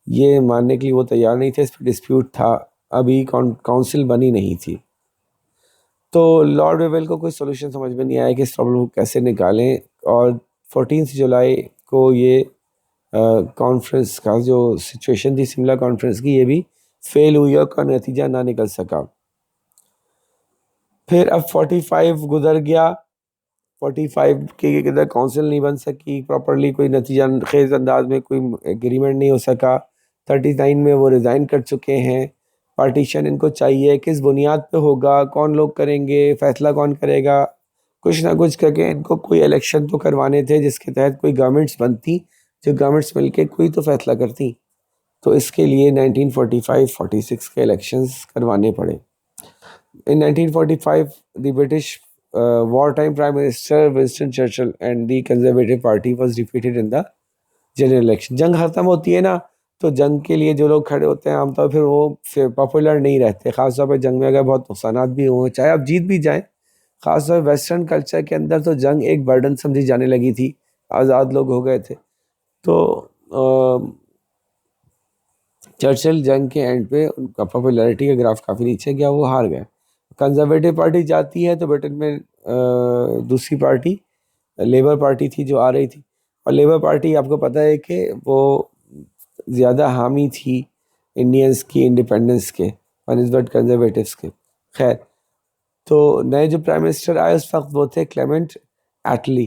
یہ ماننے کے لیے وہ تیار نہیں تھے، اس پہ ڈسپیوٹ تھا، ابھی کونسل بنی نہیں تھی. تو لارڈ ویول کو کوئی سولوشن سمجھ میں نہیں آیا کہ اس پرابلم کو کیسے نکالیں، اور 14 جولائی کو یہ کانفرنس کا جو سچویشن تھی شملہ کانفرنس کی، یہ بھی فیل ہوئی اور کا نتیجہ نہ نکل سکا. پھر اب 45 گزر گیا، 45 کے اندر کونسل نہیں بن سکی پراپرلی، کوئی نتیجہ خیز انداز میں کوئی ایگریمنٹ نہیں ہو سکا. 39 میں وہ ریزائن کر چکے ہیں. پارٹیشن ان کو چاہیے، کس بنیاد پہ ہوگا، کون لوگ کریں گے، فیصلہ کون کرے گا، کچھ نہ کچھ کر کے ان کو کوئی الیکشن تو کروانے تھے جس کے تحت کوئی گورنمنٹس بنتی، جو گورنمنٹس مل کے کوئی تو فیصلہ کرتی. تو اس کے لیے 1945-46 کے الیکشنز کروانے پڑے. In 1945, the British wartime Prime Minister Winston Churchill and the Conservative Party was defeated in the general election. جنگ ختم ہوتی ہے نا، تو جنگ کے لیے جو لوگ کھڑے ہوتے ہیں عام طور پھر وہ پاپولر نہیں رہتے، خاص طور پہ جنگ میں اگر بہت نقصانات بھی ہوں، چاہے آپ جیت بھی جائیں. خاص طور پہ ویسٹرن کلچر کے اندر تو جنگ ایک برڈن سمجھی جانے لگی تھی، آزاد لوگ ہو گئے تھے. تو چرچل جنگ کے اینڈ پہ ان کا پاپولیرٹی کا گراف کافی نیچے گیا، وہ ہار گئے. کنزرویٹو پارٹی جاتی ہے تو برٹن میں دوسری پارٹی لیبر پارٹی تھی جو آ رہی تھی، اور لیبر پارٹی آپ کو پتہ ہے کہ وہ زیادہ حامی تھی انڈینس کی انڈیپینڈنس کے بنسبت کنزرویٹوس کے. خیر، تو نئے جو پرائم منسٹر آئے اس وقت وہ تھے کلیمنٹ ایٹلی،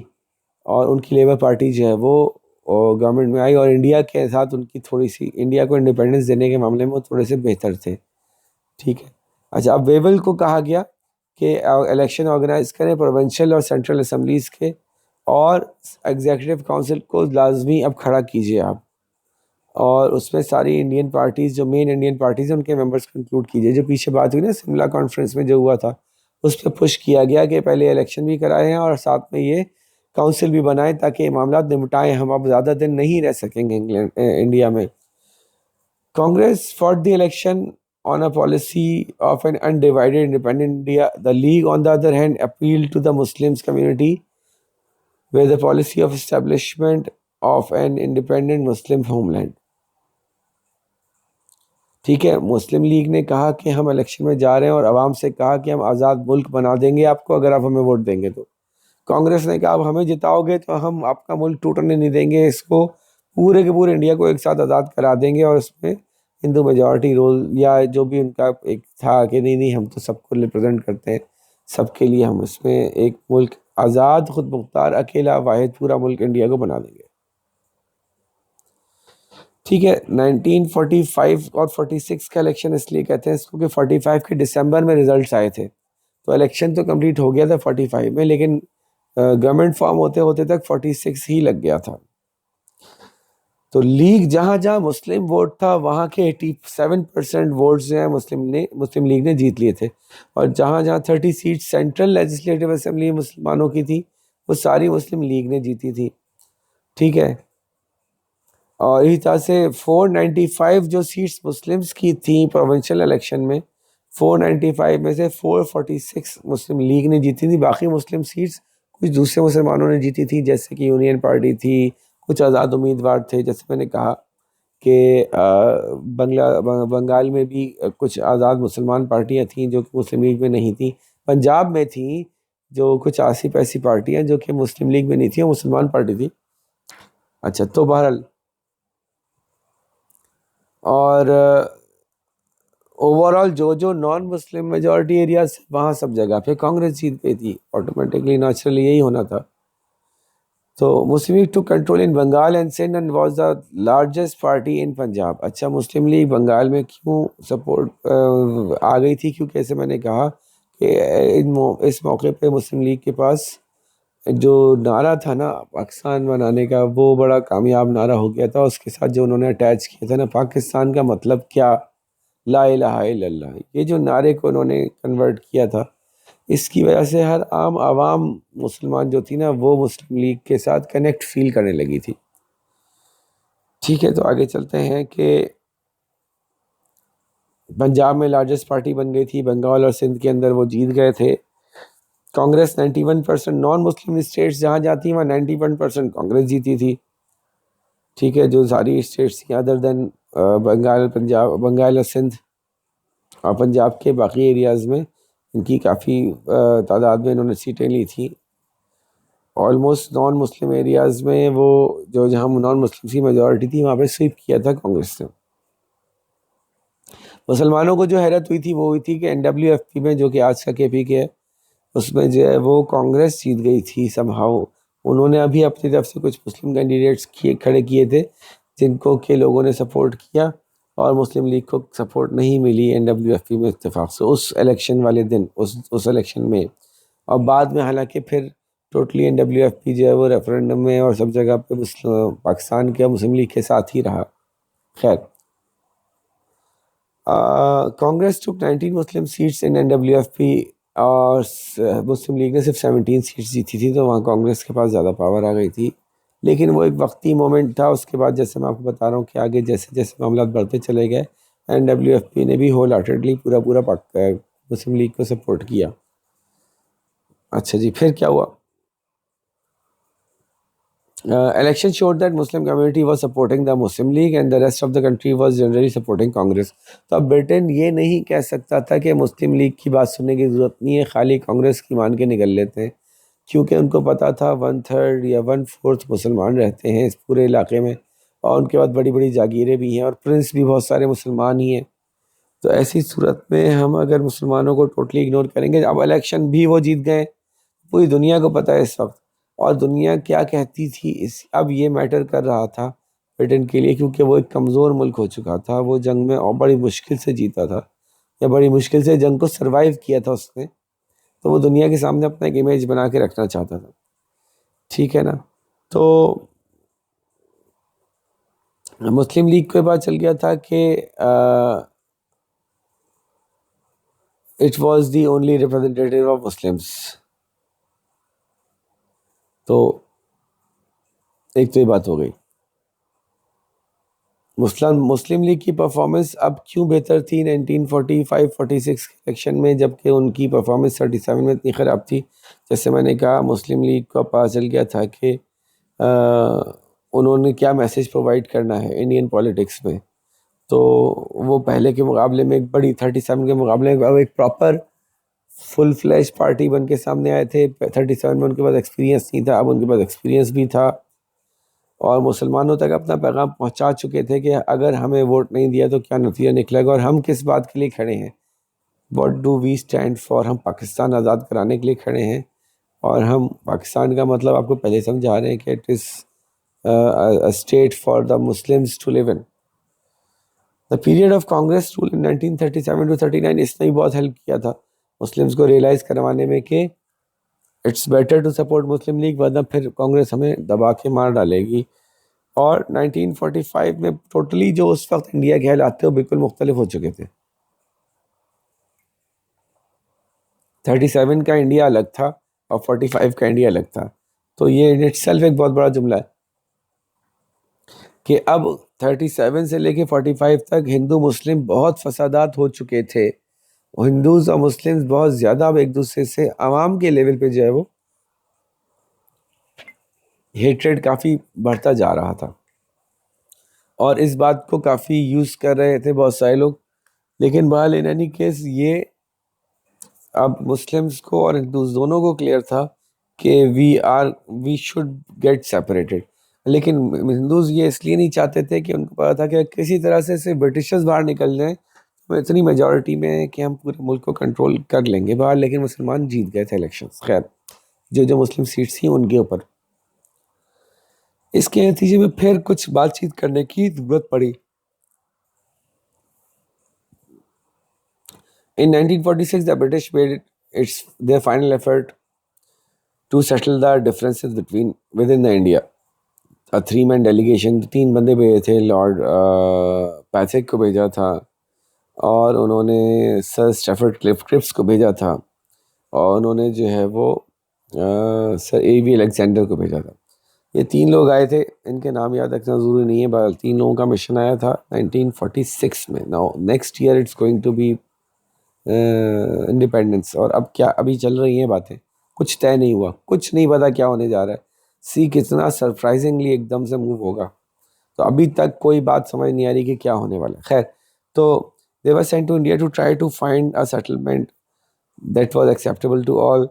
اور ان کی لیبر پارٹی جو ہے وہ گورنمنٹ میں آئی اور انڈیا کے ساتھ ان کی تھوڑی سی، انڈیا کو انڈیپینڈنس دینے کے معاملے میں وہ تھوڑے سے بہتر تھے. ٹھیک ہے. اچھا، اب ویول کو کہا گیا کہ الیکشن آرگنائز کریں پروونشل اور سینٹرل اسمبلیز کے، اور ایگزیکٹو کونسل کو لازمی اب کھڑا کیجیے آپ، اور اس میں ساری انڈین پارٹیز، جو مین انڈین پارٹیز ہیں ان کے ممبرس کو انکلوڈ کیجیے. جو پیچھے بات ہوئی نا سملا کانفرنس میں جو ہوا تھا، اس پہ پش کیا گیا کہ پہلے الیکشن بھی کرائے ہیں اور ساتھ میں یہ کونسل بھی بنائیں تاکہ یہ معاملات نمٹائیں. ہم اب زیادہ دن نہیں رہ سکیں گے انڈیا میں. Congress fought the election on a policy of an undivided independent India. The League, on the other hand, appealed to the Muslims community with the policy of establishment of an independent Muslim homeland. ٹھیک ہے. مسلم league نے کہا کہ ہم election میں جا رہے ہیں اور عوام سے کہا کہ ہم آزاد ملک بنا دیں گے آپ کو اگر آپ ہمیں ووٹ دیں گے تو. کانگریس نے کہا اب ہمیں جتاؤ گے تو ہم آپ کا ملک ٹوٹنے نہیں دیں گے، اس کو پورے کے پورے انڈیا کو ایک ساتھ آزاد کرا دیں گے، اور اس میں ہندو میجورٹی رول یا جو بھی ان کا ایک تھا کہ نہیں ہم تو سب کو ریپرزینٹ کرتے ہیں، سب کے لیے ہم اس میں ایک ملک آزاد خود مختار اکیلا واحد پورا ملک انڈیا کو بنا دیں گے. ٹھیک ہے. 1945 اور 46 کا الیکشن اس لیے کہتے ہیں اس کو کہ 45 کے دسمبر میں ریزلٹس آئے تھے، تو الیکشن تو کمپلیٹ ہو گیا تھا 45 میں، لیکن گورنمنٹ فارم ہوتے ہوتے تک 46 ہی لگ گیا تھا. تو لیگ جہاں جہاں مسلم ووٹ تھا وہاں کے 87% ووٹس جو ہیں مسلم لیگ نے جیت لیے تھے، اور جہاں جہاں 30 سیٹ سینٹرل لیجسلیٹو اسمبلی مسلمانوں کی تھی وہ ساری مسلم لیگ نے جیتی تھی. ٹھیک ہے. اور اسی طرح سے 495 جو سیٹس مسلمس کی تھیں پروونشل الیکشن میں، 495 میں سے 446 مسلم لیگ نے جیتی تھی. باقی مسلم سیٹس کچھ دوسرے مسلمانوں نے جیتی تھی، جیسے کہ یونین پارٹی تھی، کچھ آزاد امیدوار تھے. جیسے میں نے کہا کہ بنگال میں بھی کچھ آزاد مسلمان پارٹیاں تھیں جو کہ مسلم لیگ میں نہیں تھیں. پنجاب میں تھیں جو کچھ آسی پیسی پارٹیاں جو کہ مسلم لیگ میں نہیں تھیں، وہ مسلمان پارٹی تھی. اچھا، تو بہرحال اور اوور آل جو نان مسلم میجورٹی ایریاز وہاں سب جگہ پہ کانگریس جیت گئی تھی. آٹومیٹکلی نیچرلی یہی ہونا تھا. تو Muslim League to control in Bengal and Sindh and was the largest party in Punjab. اچھا، مسلم لیگ بنگال میں کیوں سپورٹ آ گئی تھی؟ کیونکہ ایسے میں نے کہا کہ اس موقع پہ مسلم لیگ کے پاس جو نعرہ تھا نا پاکستان بنانے کا، وہ بڑا کامیاب نعرہ ہو گیا تھا. اس کے ساتھ جو انہوں نے اٹیچ کیا تھا نا، پاکستان کا مطلب کیا، لا الہ الا اللہ، یہ جو نعرے کو انہوں نے کنورٹ کیا تھا، اس کی وجہ سے ہر عام عوام مسلمان جو تھی نا وہ مسلم لیگ کے ساتھ کنیکٹ فیل کرنے لگی تھی. ٹھیک ہے. تو آگے چلتے ہیں کہ پنجاب میں لارجسٹ پارٹی بن گئی تھی، بنگال اور سندھ کے اندر وہ جیت گئے تھے. کانگریس 91% نان مسلم اسٹیٹس جہاں جاتی ہیں وہاں 91% کانگریس جیتی تھی. ٹھیک ہے. جو ساری اسٹیٹس تھیں ادر دین بنگال اور سندھ اور پنجاب کے باقی ایریاز میں ان کی کافی تعداد میں انہوں نے سیٹیں لی تھیں. آلموسٹ نان مسلم ایریاز میں وہ جہاں نان مسلم کی میجورٹی تھی وہاں پہ سویپ کیا تھا کانگریس نے. مسلمانوں کو جو حیرت ہوئی تھی وہ ہوئی تھی کہ NWFP میں، جو کہ آج کا KP کے ہے، اس میں جو ہے وہ کانگریس جیت گئی تھی سم ہاؤ. انہوں نے ابھی اپنی طرف سے کچھ مسلم کینڈیڈیٹس کھڑے کیے تھے جن کو کہ لوگوں نے سپورٹ کیا، اور مسلم لیگ کو سپورٹ نہیں ملی NWFP میں اتفاق سے اس الیکشن والے دن، اس الیکشن میں. اور بعد میں حالانکہ پھر ٹوٹلی NWFP جو ہے وہ ریفرینڈم میں اور سب جگہ پہ پاکستان کے مسلم لیگ کے ساتھ ہی رہا. خیر، کانگریس ٹوک 19 مسلم سیٹس ان NWFP اور مسلم لیگ نے صرف 17 سیٹس جیتی تھی، تو وہاں کانگریس کے پاس زیادہ پاور آ گئی تھی. لیکن وہ ایک وقتی مومنٹ تھا. اس کے بعد جیسے میں آپ کو بتا رہا ہوں کہ آگے جیسے جیسے معاملات بڑھتے چلے گئے NWFP نے بھی ہول ہارٹیڈلی پورا مسلم لیگ کو سپورٹ کیا. اچھا جی، پھر کیا ہوا؟ Election showed that Muslim community was supporting the Muslim League and the rest of the country was generally supporting Congress. تو اب برٹن یہ نہیں کہہ سکتا تھا کہ مسلم لیگ کی بات سننے کی ضرورت نہیں ہے، خالی کانگریس کی مان کے نکل لیتے ہیں، کیونکہ ان کو پتا تھا 1/3 یا 1/4 مسلمان رہتے ہیں اس پورے علاقے میں، اور ان کے بعد بڑی بڑی جاگیریں بھی ہیں اور پرنس بھی بہت سارے مسلمان ہی ہیں. تو ایسی صورت میں ہم اگر مسلمانوں کو ٹوٹلی اگنور کریں گے، اب الیکشن بھی وہ جیت گئے، پوری دنیا کو پتہ ہے اس وقت اور دنیا کیا کہتی تھی اب یہ میٹر کر رہا تھا برٹن کے لیے، کیونکہ وہ ایک کمزور ملک ہو چکا تھا، وہ جنگ میں اور بڑی مشکل سے جیتا تھا، یا بڑی مشکل سے جنگ کو سروائیو کیا تھا اس نے، تو وہ دنیا کے سامنے اپنا ایک امیج بنا کے رکھنا چاہتا تھا، ٹھیک ہے نا. تو مسلم لیگ کو پتہ چل گیا تھا کہ it was the only representative of Muslims. تو ایک تو یہ بات ہو گئی. مسلم لیگ کی پرفارمنس اب کیوں بہتر تھی 1945-46 الیکشن میں، جبکہ ان کی پرفارمنس 37 میں اتنی خراب تھی؟ جیسے میں نے کہا، مسلم لیگ کو پتہ چل گیا تھا کہ انہوں نے کیا میسج پرووائڈ کرنا ہے انڈین پولیٹکس میں. تو وہ پہلے کے مقابلے میں ایک بڑی 37 کے مقابلے میں ایک پراپر فل فلیش پارٹی بن کے سامنے آئے تھے. 37 میں ان کے پاس ایکسپیرینس نہیں تھا، اب ان کے پاس ایکسپیرینس بھی تھا، اور مسلمانوں تک اپنا پیغام پہنچا چکے تھے کہ اگر ہمیں ووٹ نہیں دیا تو کیا نتیجہ نکلے گا، اور ہم کس بات کے لیے کھڑے ہیں. What do we stand for. ہم پاکستان آزاد کرانے کے لیے کھڑے ہیں، اور ہم پاکستان کا مطلب آپ کو پہلے سمجھا رہے ہیں کہ it is a state for the Muslims to live in. The period of Congress rule in 1937 to 39 اس نے ہی بہت ہیلپ کیا تھا مسلمز کو ریئلائز کروانے میں کہ it's better to support Muslim League, ورنہ پھر کانگریس ہمیں دبا کے مار ڈالے گی. اور 1945 میں ٹوٹلی جو اس وقت انڈیا کے حالات تھے وہ بالکل مختلف ہو چکے تھے. 37 کا انڈیا الگ تھا اور 45 کا انڈیا الگ تھا. تو یہ ان اٹ سیلف ایک بہت بڑا جملہ ہے کہ اب 37 سے لے کے 45 تک ہندو مسلم بہت فسادات ہو چکے تھے. ہندوز اور مسلمز بہت زیادہ اب ایک دوسرے سے عوام کے لیول پہ جو ہے وہ ہیٹریڈ کافی بڑھتا جا رہا تھا، اور اس بات کو کافی یوز کر رہے تھے بہت سارے لوگ. لیکن بہرحال ان اینی کیس یہ اب مسلمز کو اور ہندوز دونوں کو کلیئر تھا کہ وی شوڈ گیٹ سیپریٹڈ. لیکن ہندوز یہ اس لیے نہیں چاہتے تھے کہ ان کو پتا تھا کہ کسی طرح سے صرف برٹشرز باہر نکل جائیں تو اتنی میجورٹی میں کہ ہم پورے ملک کو کنٹرول کر لیں گے باہر. لیکن مسلمان جیت گئے تھے الیکشنز، خیر جو مسلم سیٹس تھیں ان کے اوپر. اس کے نتیجے میں پھر کچھ بات چیت کرنے کی ضرورت پڑی. In 1946, the British made their final effort to settle the differences within the India. A 3-man delegation، 3 بندے بھیجے تھے. لارڈ پیتھک کو بھیجا تھا، اور انہوں نے سر اسٹیفرڈ کرپس کو بھیجا تھا، اور انہوں نے جو ہے وہ سر اے وی الیگزینڈر کو بھیجا تھا. یہ 3 لوگ آئے تھے، ان کے نام یاد رکھنا ضروری نہیں ہے، بہرحال 3 لوگوں کا مشن آیا تھا 1946 میں. Now next year it's going to be independence. اور اب کیا ابھی چل رہی ہیں باتیں، کچھ طے نہیں ہوا، کچھ نہیں پتا کیا ہونے جا رہا ہے. کتنا سرپرائزنگلی ایک دم سے موو ہوگا. تو ابھی تک کوئی بات سمجھ نہیں آ رہی کہ کیا ہونے والا ہے. خیر، تو they were sent to India to try to find a settlement that was acceptable to all.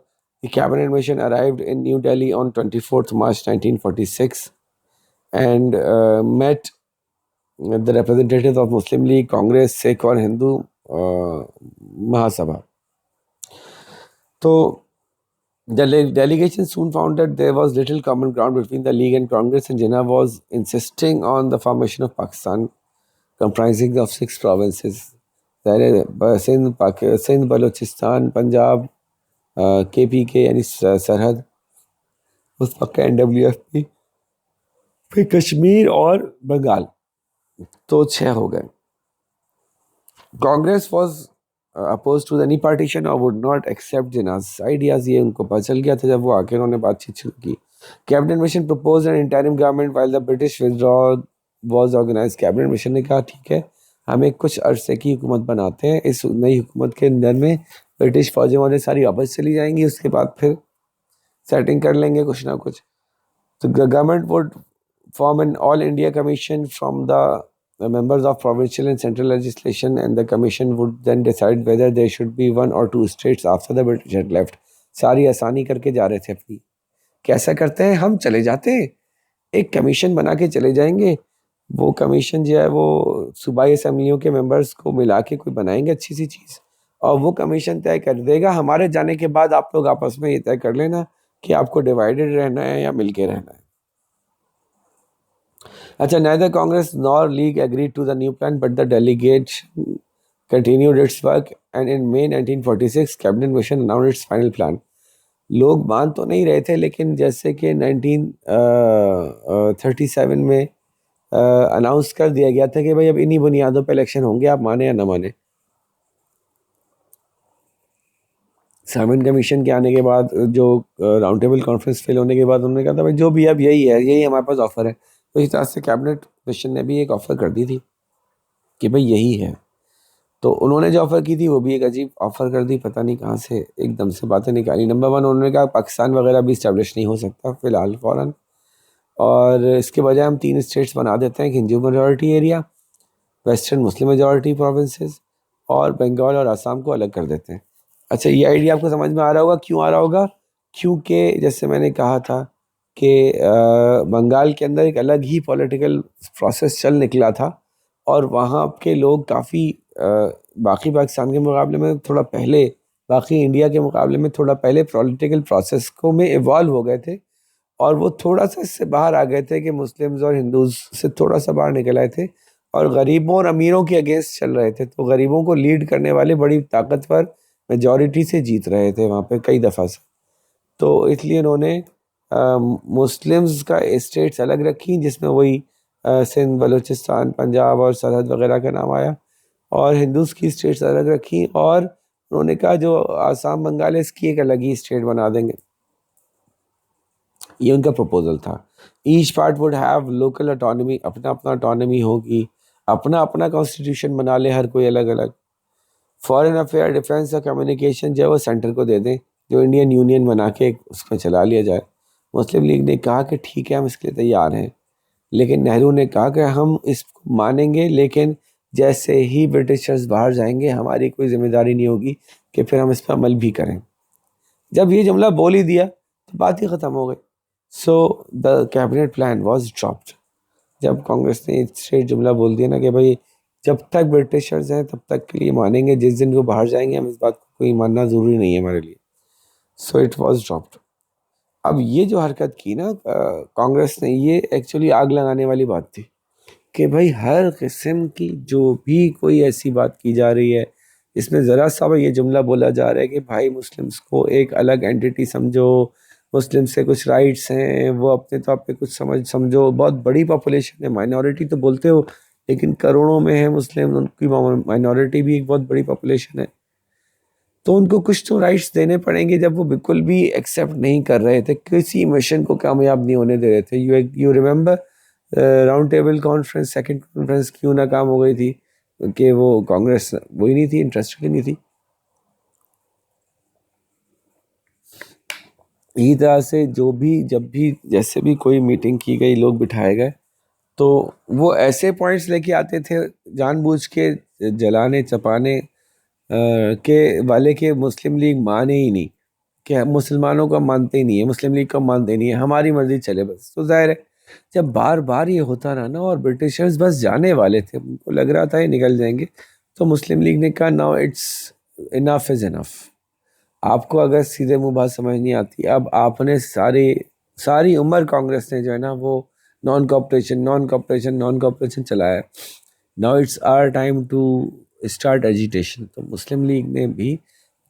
The cabinet mission arrived in New Delhi on 24th March 1946 and met the representatives of Muslim League, Congress, Sikh اور Hindu Mahasabha. So the delegation soon found that there was little common ground between the League and Congress, and Jinnah was insisting on the formation of Pakistan comprising of 6 provinces: Sindh, Balochistan, Punjab, KPK یعنی سرحد اس وقت NWFP، پھر کشمیر اور بنگال. تو 6 ہو گئے. Congress was opposed to any partition or would not accept Jinnah's ideas. یہ ان کو پتہ چل گیا تھا جب وہ آ کے انہوں نے بات چیت شروع کی. Cabinet mission proposed an interim government while the British withdrawal was organized. Cabinet mission نے کہا ٹھیک ہے، ہم ایک کچھ عرصے کی حکومت بناتے ہیں، اس نئی حکومت کے اندر میں برٹش فوجیں والے ساری واپس چلی جائیں گی، اس کے بعد پھر سیٹنگ کر لیں گے کچھ نہ کچھ. تو government would form an all India commission from the members of provincial and central legislation, and the commission would then decide whether there should be 1 or 2 states after the British had left. ساری آسانی کر کے جا رہے تھے اپنی. کیسا کرتے ہیں، ہم چلے جاتے ہیں، ایک کمیشن بنا کے چلے جائیں گے. وہ کمیشن جو ہے وہ صوبائی اسمبلیوں کے ممبرز کو ملا کے کوئی بنائیں گے اچھی سی چیز، اور وہ کمیشن طے کر دے گا. ہمارے جانے کے بعد آپ لوگ آپس میں یہ طے کر لینا کہ آپ کو ڈیوائیڈڈ رہنا ہے یا مل کے رہنا ہے. اچھا, neither Congress nor League agreed to the new plan, but the delegation continued its work, and in May 1946 cabinet mission announced its final plan. لوگ مان تو نہیں رہے تھے, لیکن جیسے کہ 1937 میں اناؤنس کر دیا گیا تھا کہ بھائی اب انہی بنیادوں پہ الیکشن ہوں گے, آپ مانے یا نہ مانے. سائمن کمیشن کے آنے کے بعد, جو راؤنڈ ٹیبل کانفرنس فیل ہونے کے بعد, انہوں نے کہا تھا بھائی جو بھی اب یہی ہے, یہی ہمارے پاس آفر ہے. تو اس طرح سے کیبنٹ مشن نے بھی ایک آفر کر دی تھی کہ بھائی یہی ہے. تو انہوں نے جو آفر کی تھی وہ بھی ایک عجیب آفر کر دی, پتہ نہیں کہاں سے ایک دم سے باتیں نکالی. نمبر 1, انہوں نے کہا پاکستان وغیرہ بھی اسٹیبلش نہیں ہو سکتا فی الحال فوراً, اور اس کے بجائے ہم 3 اسٹیٹس بنا دیتے ہیں, Hindu majority area, western Muslim majority provinces, اور بنگال اور آسام کو الگ کر دیتے ہیں. اچھا, یہ آئیڈیا آپ کو سمجھ میں آ رہا ہوگا, کیوں آ رہا ہوگا؟ کیونکہ جیسے میں نے کہا تھا کہ بنگال کے اندر ایک الگ ہی پولیٹیکل پروسیس چل نکلا تھا, اور وہاں کے لوگ کافی باقی پاکستان کے مقابلے میں تھوڑا پہلے, باقی انڈیا کے مقابلے میں تھوڑا پہلے پولیٹیکل پروسیس کو میں ایوالو ہو گئے تھے, اور وہ تھوڑا سا اس سے باہر آ گئے تھے کہ مسلمز اور ہندوز سے تھوڑا سا باہر نکل آئے تھے, اور غریبوں اور امیروں کے اگینسٹ چل رہے تھے. تو غریبوں کو لیڈ کرنے والے بڑی طاقتور میجورٹی سے جیت رہے تھے وہاں پہ کئی دفعہ سے. تو اس لیے انہوں نے مسلمز کا اسٹیٹس الگ رکھی, جس میں وہی سندھ, بلوچستان, پنجاب اور سرحد وغیرہ کا نام آیا, اور ہندوز کی اسٹیٹس الگ رکھی, اور انہوں نے کہا جو آسام بنگال ہے اس کی ایک الگ ہی اسٹیٹ بنا دیں گے. یہ ان کا پروپوزل تھا. Each part would have local autonomy, اپنا اپنا اٹانومی ہوگی, اپنا اپنا کانسٹیٹیوشن بنا لے ہر کوئی الگ الگ. فارن افیئر, ڈیفینس اور کمیونیکیشن جو ہے وہ سینٹر کو دے دیں, جو انڈین یونین بنا کے اس میں چلا لیا جائے. مسلم لیگ نے کہا کہ ٹھیک ہے ہم اس کے لیے تیار ہیں, لیکن نہرو نے کہا کہ ہم اس کو مانیں گے, لیکن جیسے ہی برٹشرز باہر جائیں گے ہماری کوئی ذمہ داری نہیں ہوگی کہ پھر ہم اس پہ عمل بھی کریں. جب یہ جملہ بول ہی دیا تو بات ہی ختم ہو گئی. So the cabinet plan was dropped. جب کانگریس نے اسٹریٹ جملہ بول دیا نا کہ بھائی جب تک برٹشرز ہیں تب تک کے لیے مانیں گے, جس دن وہ باہر جائیں گے ہم اس بات کو کوئی ماننا ضروری نہیں ہے ہمارے لیے. So it was dropped. اب یہ جو حرکت کی نا کانگریس نے, یہ ایکچولی آگ لگانے والی بات تھی کہ بھائی ہر قسم کی جو بھی کوئی ایسی بات کی جا رہی ہے, اس میں ذرا سا یہ جملہ بولا جا رہا ہے کہ بھائی مسلمس کو ایک الگ اینٹی سمجھو, مسلم سے کچھ رائٹس ہیں وہ اپنے طور پہ کچھ سمجھو, بہت بڑی پاپولیشن ہے, مائنورٹی تو بولتے ہو لیکن کروڑوں میں ہے مسلم, ان کی مائنورٹی بھی ایک بہت بڑی پاپولیشن ہے, تو ان کو کچھ تو رائٹس دینے پڑیں گے. جب وہ بالکل بھی ایکسیپٹ نہیں کر رہے تھے, کسی مشن کو کامیاب نہیں ہونے دے رہے تھے. You remember round table conference, second conference کیوں ناکام ہو گئی تھی؟ کہ وہ کانگریس وہی نہیں تھی, انٹرسٹڈ نہیں تھی. اسی طرح سے جب بھی جیسے بھی کوئی میٹنگ کی گئی, لوگ بٹھائے گئے, تو وہ ایسے پوائنٹس لے کے آتے تھے جان بوجھ کے جلانے چپانے کے والے کے مسلم لیگ مانے ہی نہیں, کہ مسلمانوں کو مانتے ہی نہیں ہے, مسلم لیگ کو مانتے نہیں ہے, ہماری مرضی چلے بس. تو ظاہر ہے جب بار بار یہ ہوتا رہا نا, اور برٹشرز بس جانے والے تھے, ان کو لگ رہا تھا یہ نکل جائیں گے, تو مسلم لیگ نے کہا ناؤ اٹس انف از انف. آپ کو اگر سیدھے منہ بات سمجھ نہیں آتی, اب آپ نے ساری عمر کانگریس نے جو ہے نا وہ نان کوآپریشن چلایا. Now it's our time to start agitation. تو مسلم لیگ نے بھی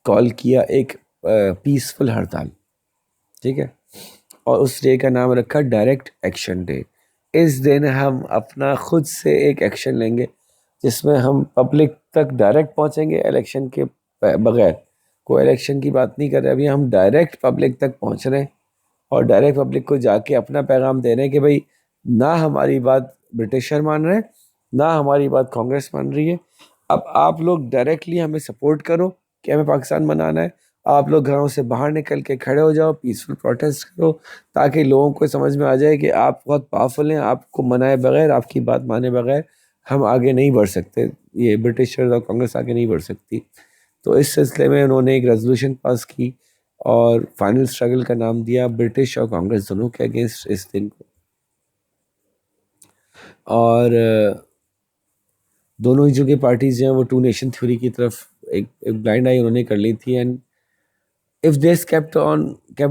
کال کیا ایک پیسفل ہڑتال, ٹھیک ہے, اور اس ڈے کا نام رکھا ڈائریکٹ ایکشن ڈے. اس دن ہم اپنا خود سے ایک ایکشن لیں گے جس میں ہم پبلک تک ڈائریکٹ پہنچیں گے, الیکشن کے بغیر. کوئی الیکشن کی بات نہیں کر رہے, ابھی ہم ڈائریکٹ پبلک تک پہنچ رہے ہیں, اور ڈائریکٹ پبلک کو جا کے اپنا پیغام دے رہے ہیں کہ بھائی نہ ہماری بات برٹشر مان رہے ہیں, نہ ہماری بات کانگریس مان رہی ہے. اب آپ لوگ ڈائریکٹلی ہمیں سپورٹ کرو کہ ہمیں پاکستان بنانا ہے. آپ لوگ گھروں سے باہر نکل کے کھڑے ہو جاؤ, پیسفل پروٹیسٹ کرو, تاکہ لوگوں کو سمجھ میں آ جائے کہ آپ بہت پاورفل ہیں, آپ کو منائے بغیر, آپ کی بات مانے بغیر ہم آگے نہیں بڑھ سکتے, یہ برٹشر اور کانگریس آگے نہیں بڑھ سکتی. تو اس سلسلے میں انہوں نے ایک ریزولوشن پاس کی, اور فائنل اسٹرگل کا نام دیا برٹش اور کانگریس دونوں کے اگینسٹ اس دن کو. اور دونوں ہی جو کہ پارٹیز ہیں وہ ٹو نیشن تھیوری کی طرف ایک بلائنڈ آئی انہوں نے کر لی تھی. And If this kept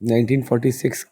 1946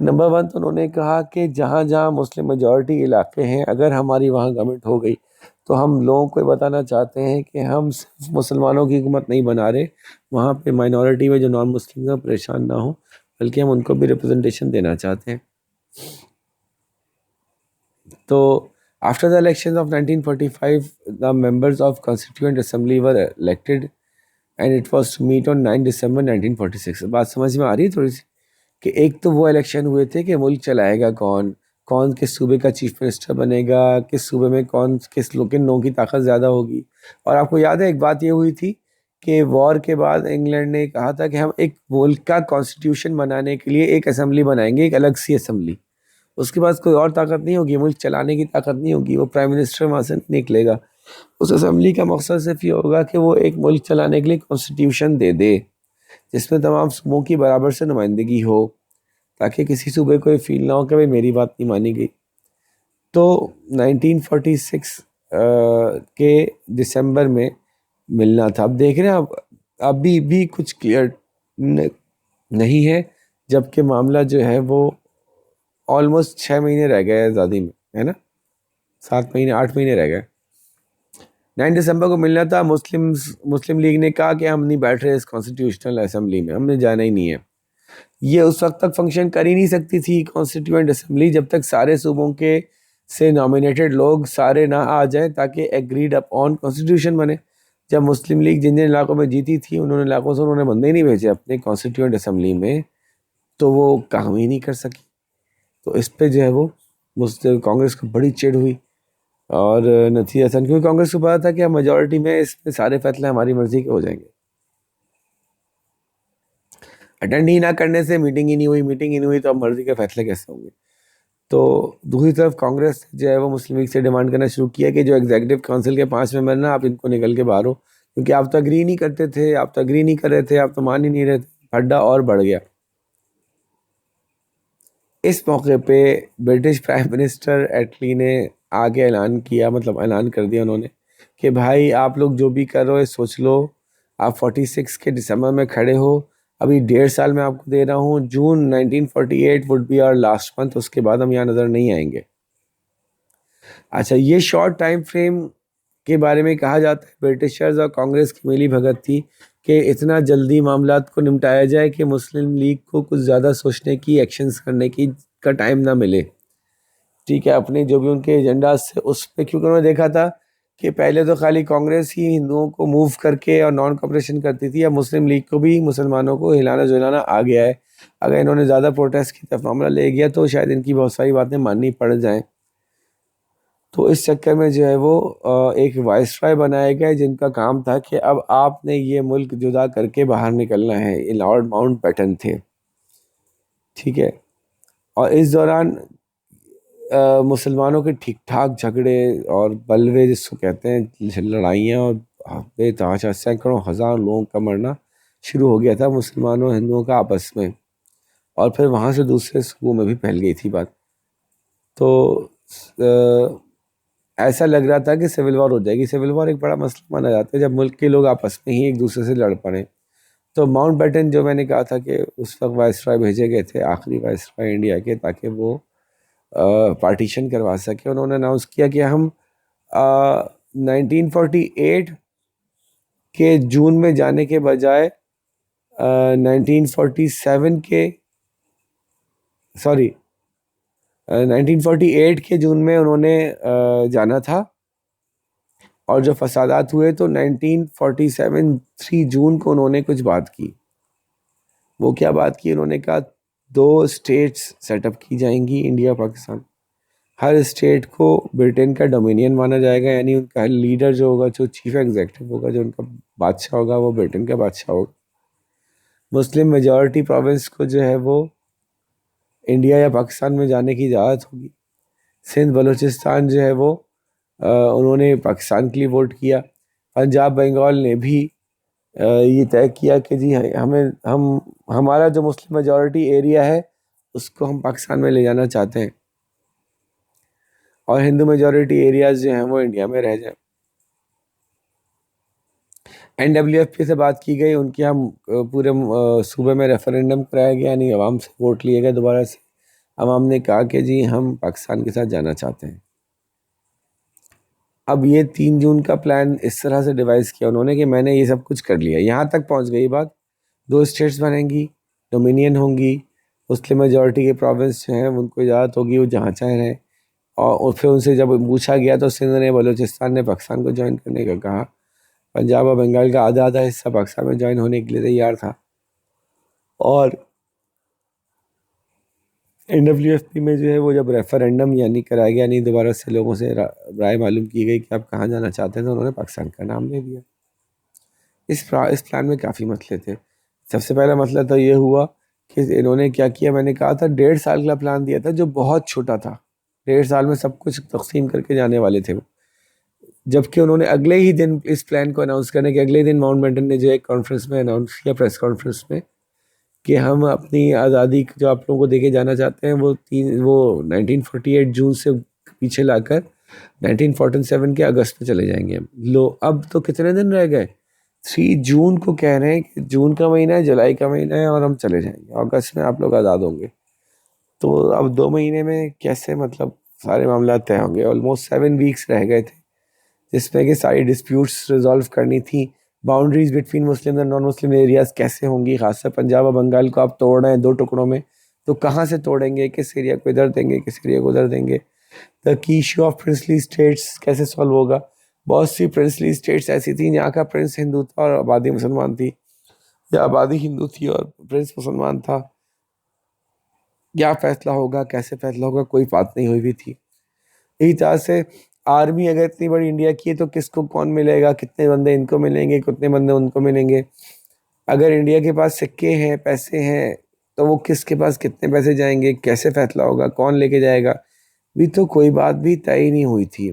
number 1 تو انہوں نے کہا کہ جہاں جہاں مسلم میجورٹی علاقے ہیں اگر ہماری وہاں گورنمنٹ ہو گئی تو ہم لوگوں کو بتانا چاہتے ہیں کہ ہم صرف مسلمانوں کی حکومت نہیں بنا رہے، وہاں پہ مائنورٹی میں جو نان مسلم ہیں پریشان نہ ہوں، بلکہ ہم ان کو بھی ریپرزنٹیشن دینا چاہتے ہیں۔ تو after the elections of 1945 the members of Constituent Assembly were elected and it was to meet on 9 December 1946۔ بات سمجھ میں آ رہی ہے تھوڑی سی کہ ایک تو وہ الیکشن ہوئے تھے کہ ملک چلائے گا کون، کون کس صوبے کا چیف منسٹر بنے گا، کس صوبے میں کون کس کن لوگوں کی طاقت زیادہ ہوگی۔ اور آپ کو یاد ہے ایک بات یہ ہوئی تھی کہ وار کے بعد انگلینڈ نے کہا تھا کہ ہم ایک ملک کا کانسٹیٹیوشن بنانے کے لیے ایک اسمبلی بنائیں گے، ایک الگ سی اسمبلی، اس کے بعد کوئی اور طاقت نہیں ہوگی، ملک چلانے کی طاقت نہیں ہوگی، وہ پرائم منسٹر وہاں سے نکلے گا۔ اس اسمبلی کا مقصد صرف یہ ہوگا کہ وہ ایک ملک چلانے کے لیے کانسٹیٹیوشن دے دے جس میں تمام صوبوں کی برابر سے نمائندگی ہو، تاکہ کسی صوبے کو یہ فیل نہ ہو کہ بھائی میری بات نہیں مانی گئی۔ تو 1946 کے دسمبر میں ملنا تھا۔ اب دیکھ رہے ہیں ابھی بھی کچھ کلیئر نہیں ہے، جبکہ معاملہ جو ہے وہ آلموسٹ 6 مہینے رہ گئے آزادی میں، ہے نا، 7 مہینے 8 مہینے رہ گئے۔ 9 دسمبر کو ملنا تھا۔ مسلم لیگ نے کہا کہ ہم نہیں بیٹھ رہے اس کانسٹیٹیوشنل اسمبلی میں، ہم نے جانا ہی نہیں ہے۔ یہ اس وقت تک فنکشن کر ہی نہیں سکتی تھی کانسٹیٹیوئنٹ اسمبلی جب تک سارے صوبوں کے سے نامینیٹڈ لوگ سارے نہ آ جائیں تاکہ ایگریڈ اپ آن کانسٹیٹیوشن بنے۔ جب مسلم لیگ جن جن علاقوں میں جیتی تھی انہوں نے بندے ہی نہیں بھیجے اپنے کانسٹیٹیوئنٹ اسمبلی میں، تو وہ کام ہی نہیں کر سکی۔ تو اس پہ جو ہے وہ کانگریس کو بڑی چڑ ہوئی اور نتیجہ تھا، کیونکہ کانگریس کو پتا تھا کہ ہم میجورٹی میں اس میں سارے فیصلے ہماری مرضی کے ہو جائیں گے۔ اٹینڈ ہی نہ کرنے سے میٹنگ ہی نہیں ہوئی تو اب مرضی کے فیصلے کیسے ہوں گے۔ تو دوسری طرف کانگریس جو ہے وہ مسلم لیگ سے ڈیمانڈ کرنا شروع کیا کہ جو ایگزیکٹو کونسل کے 5 ممبر نا آپ ان کو نکل کے باہر ہو، کیونکہ آپ تو اگری نہیں کرتے تھے، آپ تو اگری نہیں کر رہے تھے، آپ تو مان ہی نہیں رہے تھے۔ ہڈا اور بڑھ گیا۔ اس موقع پہ برٹش پرائم منسٹر ایٹلی نے آگے اعلان کر دیا انہوں نے کہ بھائی آپ لوگ جو بھی کر رہے ہو سوچ لو، آپ 46 کے دسمبر میں کھڑے ہو، ابھی 1.5 سال میں آپ کو دے رہا ہوں، جون 1948 would be our last month، اس کے بعد ہم یہاں نظر نہیں آئیں گے۔ اچھا، یہ شارٹ ٹائم فریم کے بارے میں کہا جاتا ہے برٹشرز اور کانگریس کی ملی بھگت تھی کہ اتنا جلدی معاملات کو نمٹایا جائے کہ مسلم لیگ کو کچھ زیادہ سوچنے کی، ایکشنز کرنے کی کا ٹائم نہ ملے۔ ٹھیک ہے، اپنے جو بھی ان کے ایجنڈاز سے اس پہ، کیونکہ انہوں نے دیکھا تھا کہ پہلے تو خالی کانگریس ہی ہندوؤں کو موو کر کے اور نان کوپریشن کرتی تھی، اب مسلم لیگ کو بھی مسلمانوں کو ہلانا جلانا آ گیا ہے۔ اگر انہوں نے زیادہ پروٹیسٹ کی طرف معاملہ لے گیا تو شاید ان کی بہت ساری باتیں ماننی پڑ جائیں۔ تو اس چکر میں جو ہے وہ ایک وائس رائے بنائے گئے جن کا کام تھا کہ اب آپ نے یہ ملک جدا کر کے باہر نکلنا ہے۔ یہ لارڈ ماؤنٹ بیٹن تھے، ٹھیک ہے۔ اور اس دوران مسلمانوں کے ٹھیک ٹھاک جھگڑے اور بلوے جس کو کہتے ہیں، لڑائیاں اور بے تحاشا سینکڑوں ہزار لوگوں کا مرنا شروع ہو گیا تھا مسلمانوں ہندوؤں کا آپس میں، اور پھر وہاں سے دوسرے صوبوں میں بھی پھیل گئی تھی بات۔ تو ایسا لگ رہا تھا کہ سول وار ہو جائے گی۔ سول وار ایک بڑا مسئلہ مانا جاتا ہے جب ملک کے لوگ آپس میں ہی ایک دوسرے سے لڑ پڑیں۔ تو ماؤنٹ بیٹن جو میں نے کہا تھا کہ اس وقت وائس رائے بھیجے گئے تھے، آخری وائس رائے انڈیا کے، تاکہ وہ پارٹیشن کروا سکے، انہوں نے اناؤنس کیا کہ ہم 1948 کے جون میں جانے کے بجائے 1947 کے 1948 کے جون میں انہوں نے جانا تھا، اور جو فسادات ہوئے تو 1947 3 جون کو انہوں نے کچھ بات کی۔ وہ کیا بات کی؟ انہوں نے کہا 2 اسٹیٹس سیٹ اپ کی جائیں گی، انڈیا پاکستان۔ ہر اسٹیٹ کو برٹن کا ڈومینین مانا جائے گا، یعنی ان کا لیڈر جو ہوگا، جو چیف ایگزیکٹو ہوگا، جو ان کا بادشاہ ہوگا، وہ برٹن کا بادشاہ ہوگا۔ مسلم میجورٹی پروونس کو جو ہے وہ انڈیا یا پاکستان میں جانے کی اجازت ہوگی۔ سندھ بلوچستان جو ہے وہ انہوں نے پاکستان کے لیے ووٹ کیا۔ پنجاب بنگال نے بھی یہ طے کیا کہ جی ہمارا جو مسلم میجورٹی ایریا ہے اس کو ہم پاکستان میں لے جانا چاہتے ہیں، اور ہندو میجورٹی ایریاز جو ہیں وہ انڈیا میں رہ جائیں۔ NWFP سے بات کی گئی، ان کے ہم پورے صوبے میں ریفرینڈم کرایا گیا، یعنی عوام سے ووٹ لیے گئے دوبارہ سے عوام نے کہا کہ جی ہم پاکستان کے ساتھ جانا چاہتے ہیں. اب یہ 3 جون کا پلان اس طرح سے ڈیوائز کیا انہوں نے کہ میں نے یہ سب کچھ کر لیا. یہاں تک پہنچ گئی بات, 2 اسٹیٹس بنیں گی, ڈومینین ہوں گی, مسلم میجورٹی کے پروونس جو ہیں ان کو اجازت ہوگی وہ جہاں چاہیں رہیں. اور پھر ان سے جب پوچھا گیا تو سندھ نے بلوچستان نے پاکستان کو جوائن کرنے کا کہا. پنجاب اور بنگال کا آدھا آدھا حصہ پاکستان میں جوائن ہونے کے لیے تیار تھا. اور NWFP میں جو ہے وہ جب ریفرینڈم یعنی کرایا گیا, یعنی دوبارہ سے لوگوں سے رائے معلوم کی گئی کہ آپ کہاں جانا چاہتے ہیں, تو انہوں نے پاکستان کا نام لے دیا. اس پلان میں کافی مسئلے تھے. سب سے پہلا مسئلہ تو یہ ہوا کہ انہوں نے کیا کیا, میں نے کہا تھا 1.5 سال کا پلان دیا تھا جو بہت چھوٹا تھا. 1.5 سال میں سب کچھ تقسیم کر کے جانے والے تھے وہ. جبکہ انہوں نے اگلے ہی دن اس پلان کو اناؤنس کرنے کے اگلے دن ماؤنٹ بیٹن نے جو ایک کانفرنس میں اناؤنس کیا, پریس کانفرنس میں, کہ ہم اپنی آزادی جو آپ لوگوں کو دے کے جانا چاہتے ہیں وہ 1948 جون سے پیچھے لا کر 1947 کے اگست میں چلے جائیں گے. لو اب تو کتنے دن رہ گئے, 3 جون کو کہہ رہے ہیں کہ جون کا مہینہ ہے, جولائی کا مہینہ ہے, اور ہم چلے جائیں گے, اگست میں آپ لوگ آزاد ہوں گے. تو اب 2 مہینے میں کیسے مطلب سارے معاملات طے ہوں گے. آلموسٹ 7 ویکس رہ گئے تھے جس میں کہ ساری ڈسپیوٹس ریزالو کرنی تھی. باؤنڈریز بٹوین مسلم اور نان مسلم ایریاز کیسے ہوں گی, خاص طور پنجاب اور بنگال کو آپ توڑ رہے ہیں 2 ٹکڑوں میں, تو کہاں سے توڑیں گے, کس ایریا کو ادھر دیں گے, کس ایریا کو ادھر دیں گے. دا کی ایشو آف پرنسلی اسٹیٹس کیسے سالو ہوگا. بہت سی پرنسلی اسٹیٹس ایسی تھیں جہاں کا پرنس ہندو تھا اور آبادی مسلمان تھی, یا آبادی ہندو تھی اور پرنس مسلمان تھا. کیا فیصلہ ہوگا, کیسے فیصلہ ہوگا, کوئی بات نہیں ہوئی بھی تھی. اسی طرح سے آرمی اگر اتنی بڑی انڈیا کی ہے تو کس کو کون ملے گا, کتنے بندے ان کو ملیں گے, کتنے بندے ان کو ملیں گے. اگر انڈیا کے پاس سکے ہیں, پیسے ہیں, تو وہ کس کے پاس کتنے پیسے جائیں گے, کیسے فیصلہ ہوگا, کون لے کے جائے گا, بھی تو کوئی بات بھی طے نہیں ہوئی تھی.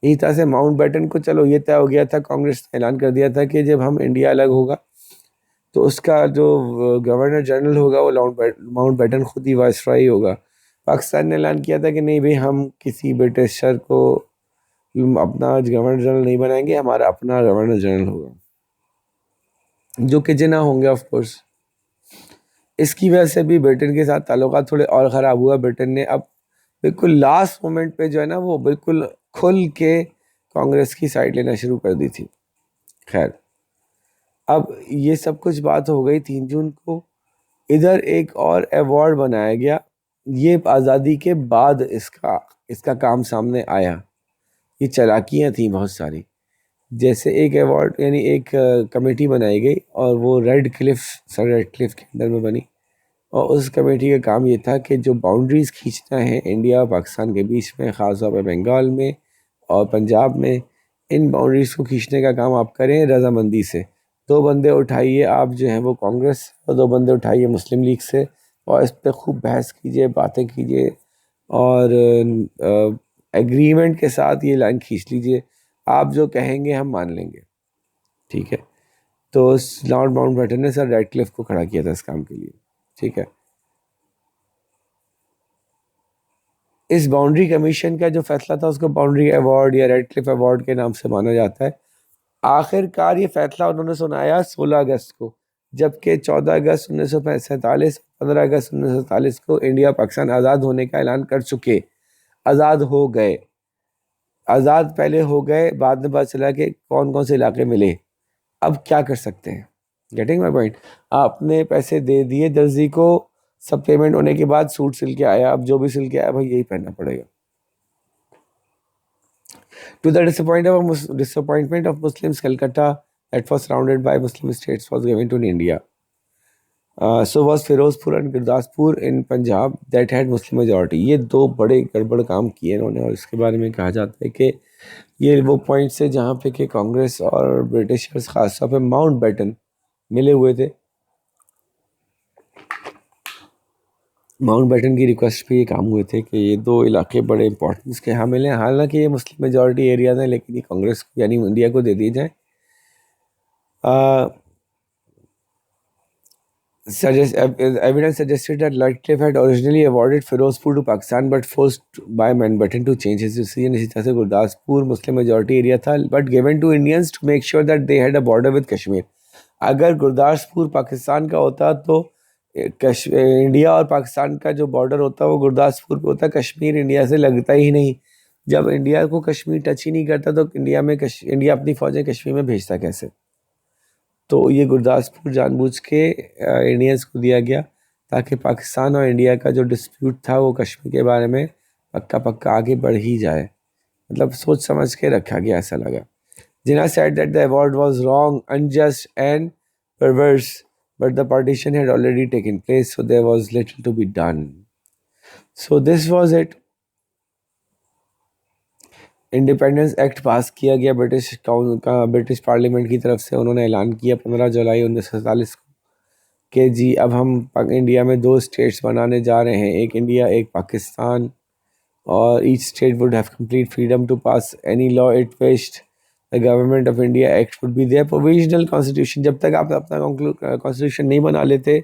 اسی طرح سے ماؤنٹ بیٹن کو چلو یہ طے ہو گیا تھا, کانگریس نے اعلان کر دیا تھا کہ جب ہم انڈیا الگ ہوگا تو اس کا جو گورنر جنرل ہوگا وہ ماؤنٹ بیٹن خود ہی وائسرائے ہوگا. پاکستان نے اعلان کیا تھا کہ نہیں بھائی ہم کسی برٹشر کو اپنا گورنر جنرل نہیں بنائیں گے, ہمارا اپنا گورنر جنرل ہوگا, جو کہ جنا ہوں گے آف کورس. اس کی وجہ سے بھی برٹن کے ساتھ تعلقات تھوڑے اور خراب ہوا. برٹن نے اب بالکل لاسٹ مومنٹ پہ جو ہے نا وہ بالکل کھل کے کانگریس کی سائڈ لینا شروع کر دی تھی. خیر, اب یہ سب کچھ بات ہو گئی 3 جون کو. ادھر ایک اور ایوارڈ بنایا گیا, یہ آزادی کے بعد اس کا کام سامنے آیا. یہ چالاکیاں تھیں بہت ساری. جیسے ایک ایوارڈ یعنی ایک کمیٹی بنائی گئی اور وہ سر ریڈ کلف کے اندر میں بنی, اور اس کمیٹی کا کام یہ تھا کہ جو باؤنڈریز کھینچنا ہے انڈیا اور پاکستان کے بیچ میں, خاص طور پہ بنگال میں اور پنجاب میں, ان باؤنڈریز کو کھینچنے کا کام آپ کریں رضامندی سے. 2 بندے اٹھائیے آپ جو ہیں وہ کانگریس, اور 2 بندے اٹھائیے مسلم لیگ سے, اور اس پہ خوب بحث کیجئے, باتیں کیجئے, اور ایگریمنٹ کے ساتھ یہ لائن کھینچ لیجئے, آپ جو کہیں گے ہم مان لیں گے. ٹھیک ہے, تو لارڈ ماؤنٹ بیٹن نے سر ریڈ کلف کو کھڑا کیا تھا اس کام کے لیے. ٹھیک ہے, اس باؤنڈری کمیشن کا جو فیصلہ تھا اس کو باؤنڈری ایوارڈ یا ریڈ کلف ایوارڈ کے نام سے مانا جاتا ہے. آخر کار یہ فیصلہ انہوں نے سنایا 16 اگست کو, جبکہ 14 اگست 1947 15 اگست 1947 کو انڈیا پاکستان آزاد ہونے کا اعلان کر چکے. آزاد ہو گئے, آزاد پہلے ہو گئے, بعد میں پتہ چلا کہ کون کون سے علاقے ملے. اب کیا کر سکتے ہیں, گیٹنگ مائی پوائنٹ. آپ نے پیسے دے دیے درزی کو, سب پیمنٹ ہونے کے بعد سوٹ سل کے آیا, اب جو بھی سل کے آیا بھائی یہی پہننا پڑے گا. To the disappointment of Muslims, Calcutta, that was surrounded by Muslim states, was given to India. So was Firozpur and Gurdaspur in Punjab that had Muslim majority. یہ 2 بڑے گڑبڑ کام کیے انہوں نے, اور اس کے بارے میں کہا جاتا ہے کہ یہ وہ پوائنٹس ہے جہاں پہ کہ کانگریس اور برٹشرز خاص طور پہ ماؤنٹ بیٹن ملے ہوئے تھے. ماؤنٹ بیٹن کی ریکویسٹ پہ یہ کام ہوئے تھے کہ یہ 2 علاقے بڑے امپورٹنس کے حامل ہیں, حالانکہ یہ مسلم میجورٹی ایریاز ہیں, لیکن یہ کانگریس یعنی انڈیا کو دے دیے جائیں. Evidence suggested that Radcliffe had originally awarded Firozpur to Pakistan but forced by Mountbatten to change his decision. اسی طرح سے گرداسپور مسلم میجورٹی ایریا تھا but given to Indians to make sure that they had a border with Kashmir. اگر گرداسپور پاکستان کا ہوتا تو India اور پاکستان کا جو بارڈر ہوتا ہے وہ گرداسپور پہ ہوتا ہے، کشمیر انڈیا سے لگتا ہی نہیں. جب انڈیا کو کشمیر ٹچ ہی نہیں کرتا تو انڈیا اپنی فوجیں کشمیر میں بھیجتا کیسے؟ تو یہ گرداسپور جان بوجھ کے انڈینس کو دیا گیا تاکہ پاکستان اور انڈیا کا جو ڈسپیوٹ تھا وہ کشمیر کے بارے میں پکا پکا آگے بڑھ ہی جائے. مطلب سوچ سمجھ کے رکھا گیا، ایسا لگا. جناح said that the award was wrong, unjust and perverse, but the partition had already taken place, so there was little to be done. So this was it. Independence act pass کیا گیا برٹش پارلیمنٹ کی طرف سے. انہوں نے اعلان کیا 15 جولائی 1947 کو کہ جی اب ہم انڈیا میں 2 اسٹیٹس بنانے جا رہے ہیں، ایک انڈیا ایک پاکستان، اور each state would have complete freedom to pass any law it wished. The Government of India Act would be their provisional constitution. جب تک آپ اپنا کانسٹیٹیوشن نہیں بنا لیتے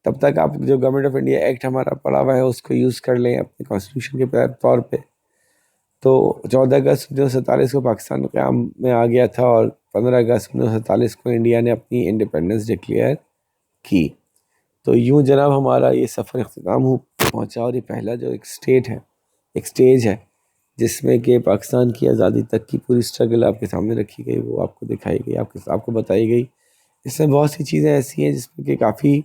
تب تک آپ جو گورنمنٹ آف انڈیا ایکٹ ہمارا پڑا ہوا ہے اس کو یوز کر لیں اپنے کانسٹیٹیوشن کے طور پہ. تو 14 اگست 1947 کو پاکستان قیام میں آ گیا تھا اور 15 اگست 1947 کو انڈیا نے اپنی انڈیپینڈنس ڈکلیئر کی. تو یوں جناب ہمارا یہ سفر اختتام پہنچا، اور یہ پہلا جو ایک سٹیج ہے جس میں کہ پاکستان کی آزادی تک کی پوری سٹرگل آپ کے سامنے رکھی گئی، وہ آپ کو دکھائی گئی، آپ کو بتائی گئی. اس میں بہت سی چیزیں ایسی ہیں جس میں کہ کافی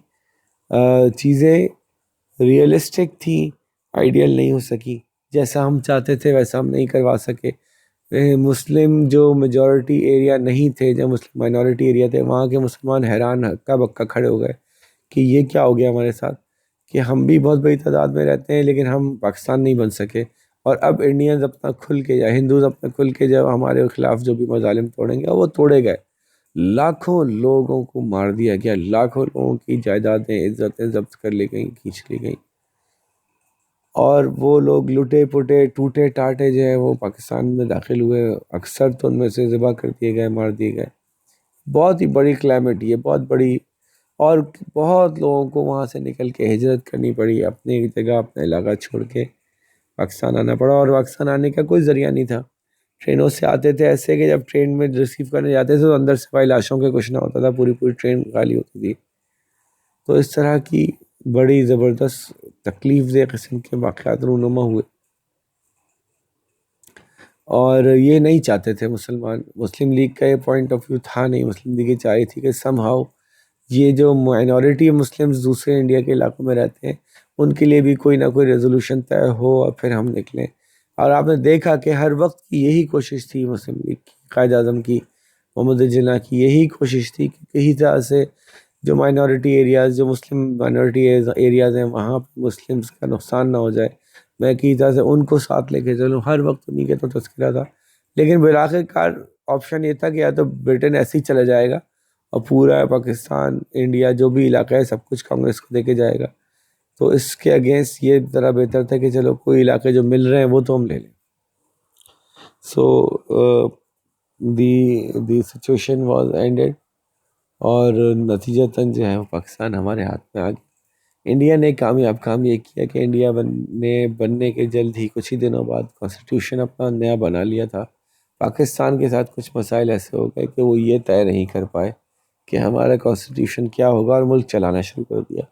چیزیں ریئلسٹک تھیں، آئیڈیل نہیں ہو سکی. جیسا ہم چاہتے تھے ویسا ہم نہیں کروا سکے. مسلم جو میجورٹی ایریا نہیں تھے، جو مسلم مائنورٹی ایریا تھے، وہاں کے مسلمان حیران ہکا بکا کھڑے ہو گئے کہ یہ کیا ہو گیا ہمارے ساتھ، کہ ہم بھی بہت بڑی تعداد میں رہتے ہیں لیکن ہم پاکستان نہیں بن سکے. اور اب انڈینز اپنا کھل کے یا ہندوز اپنا کھل کے جب ہمارے خلاف جو بھی مظالم توڑیں گے وہ توڑے گئے. لاکھوں لوگوں کو مار دیا گیا، لاکھوں لوگوں کی جائیدادیں عزتیں ضبط کر لی گئیں، کھینچ لی گئیں، اور وہ لوگ لٹے پٹے ٹوٹے ٹاٹے جو ہیں وہ پاکستان میں داخل ہوئے. اکثر تو ان میں سے ذبح کر دیے گئے، مار دیے گئے. بہت ہی بڑی کلیمٹی ہے، بہت بڑی. اور بہت لوگوں کو وہاں سے نکل کے ہجرت کرنی پڑی، اپنی جگہ اپنا علاقہ چھوڑ کے پاکستان آنا پڑا. اور پاکستان آنے کا کوئی ذریعہ نہیں تھا. ٹرینوں سے آتے تھے، ایسے کہ جب ٹرین میں ریسیو کرنے جاتے تھے تو اندر سوائے لاشوں کے کچھ نہ ہوتا تھا، پوری ٹرین خالی ہوتی تھی. تو اس طرح کی بڑی زبردست تکلیف دہ قسم کے واقعات رونما ہوئے، اور یہ نہیں چاہتے تھے مسلم لیگ کا یہ پوائنٹ آف ویو تھا نہیں. مسلم لیگ یہ چاہ رہی تھی کہ سم ہاؤ یہ جو مائنورٹی مسلمز دوسرے انڈیا کے علاقوں میں رہتے ہیں ان کے لیے بھی کوئی نہ کوئی ریزولوشن طے ہو اور پھر ہم نکلیں. اور آپ نے دیکھا کہ ہر وقت کی یہی کوشش تھی مسلم لیگ کی، قائد اعظم کی، محمد جناح کی یہی کوشش تھی کہ کسی طرح سے جو مائنورٹی ایریاز، جو مسلم مائنورٹی ایریاز ہیں وہاں مسلمز کا نقصان نہ ہو جائے، میں کسی طرح سے ان کو ساتھ لے کے چلوں. ہر وقت انہیں کے تو تذکرہ تھا. لیکن بالآخر کار آپشن یہ تھا کہ یا تو برٹن ایسے ہی چلا جائے گا اور پورا پاکستان انڈیا جو بھی علاقہ ہے سب کچھ کانگریس کو دے کے جائے گا. تو اس کے اگینسٹ یہ ذرا بہتر تھا کہ چلو کوئی علاقے جو مل رہے ہیں وہ تو ہم لے لیں. سو دی سچویشن واز اینڈیڈ، اور نتیجتاً جو ہے وہ پاکستان ہمارے ہاتھ میں آ گیا. انڈیا نے کامیاب کام یہ کیا کہ انڈیا بننے کے جلد ہی کچھ ہی دنوں بعد کانسٹیٹیوشن اپنا نیا بنا لیا تھا. پاکستان کے ساتھ کچھ مسائل ایسے ہو گئے کہ وہ یہ طے نہیں کر پائے کہ ہمارا کانسٹیٹیوشن کیا ہوگا، اور ملک چلانا شروع کر دیا،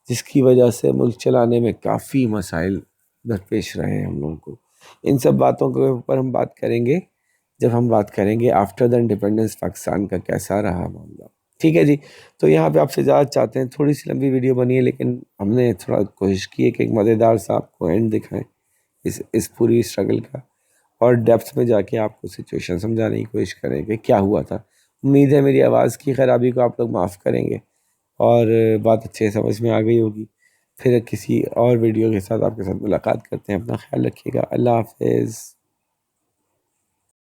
جس کی وجہ سے ملک چلانے میں کافی مسائل درپیش رہے ہیں ہم لوگوں کو. ان سب باتوں کے اوپر ہم بات کریں گے جب ہم بات کریں گے آفٹر دا انڈیپینڈنس پاکستان کا کیسا رہا معاملہ. ٹھیک ہے جی. تو یہاں پہ آپ سے اجازت چاہتے ہیں، تھوڑی سی لمبی ویڈیو بنی ہے لیکن ہم نے تھوڑا کوشش کی ہے کہ ایک مزیدار سا آپ کو اینڈ دکھائیں اس پوری اسٹرگل کا، اور ڈیپتھ میں جا کے آپ کو سچویشن سمجھانے کی کوشش کریں کہ کیا ہوا تھا. امید ہے میری آواز کی خرابی کو آپ لوگ معاف کریں گے اور بات اچھے سمجھ میں آ گئی ہوگی. پھر کسی اور ویڈیو کے ساتھ آپ کے ساتھ ملاقات کرتے ہیں. اپنا خیال رکھیے گا. اللہ حافظ.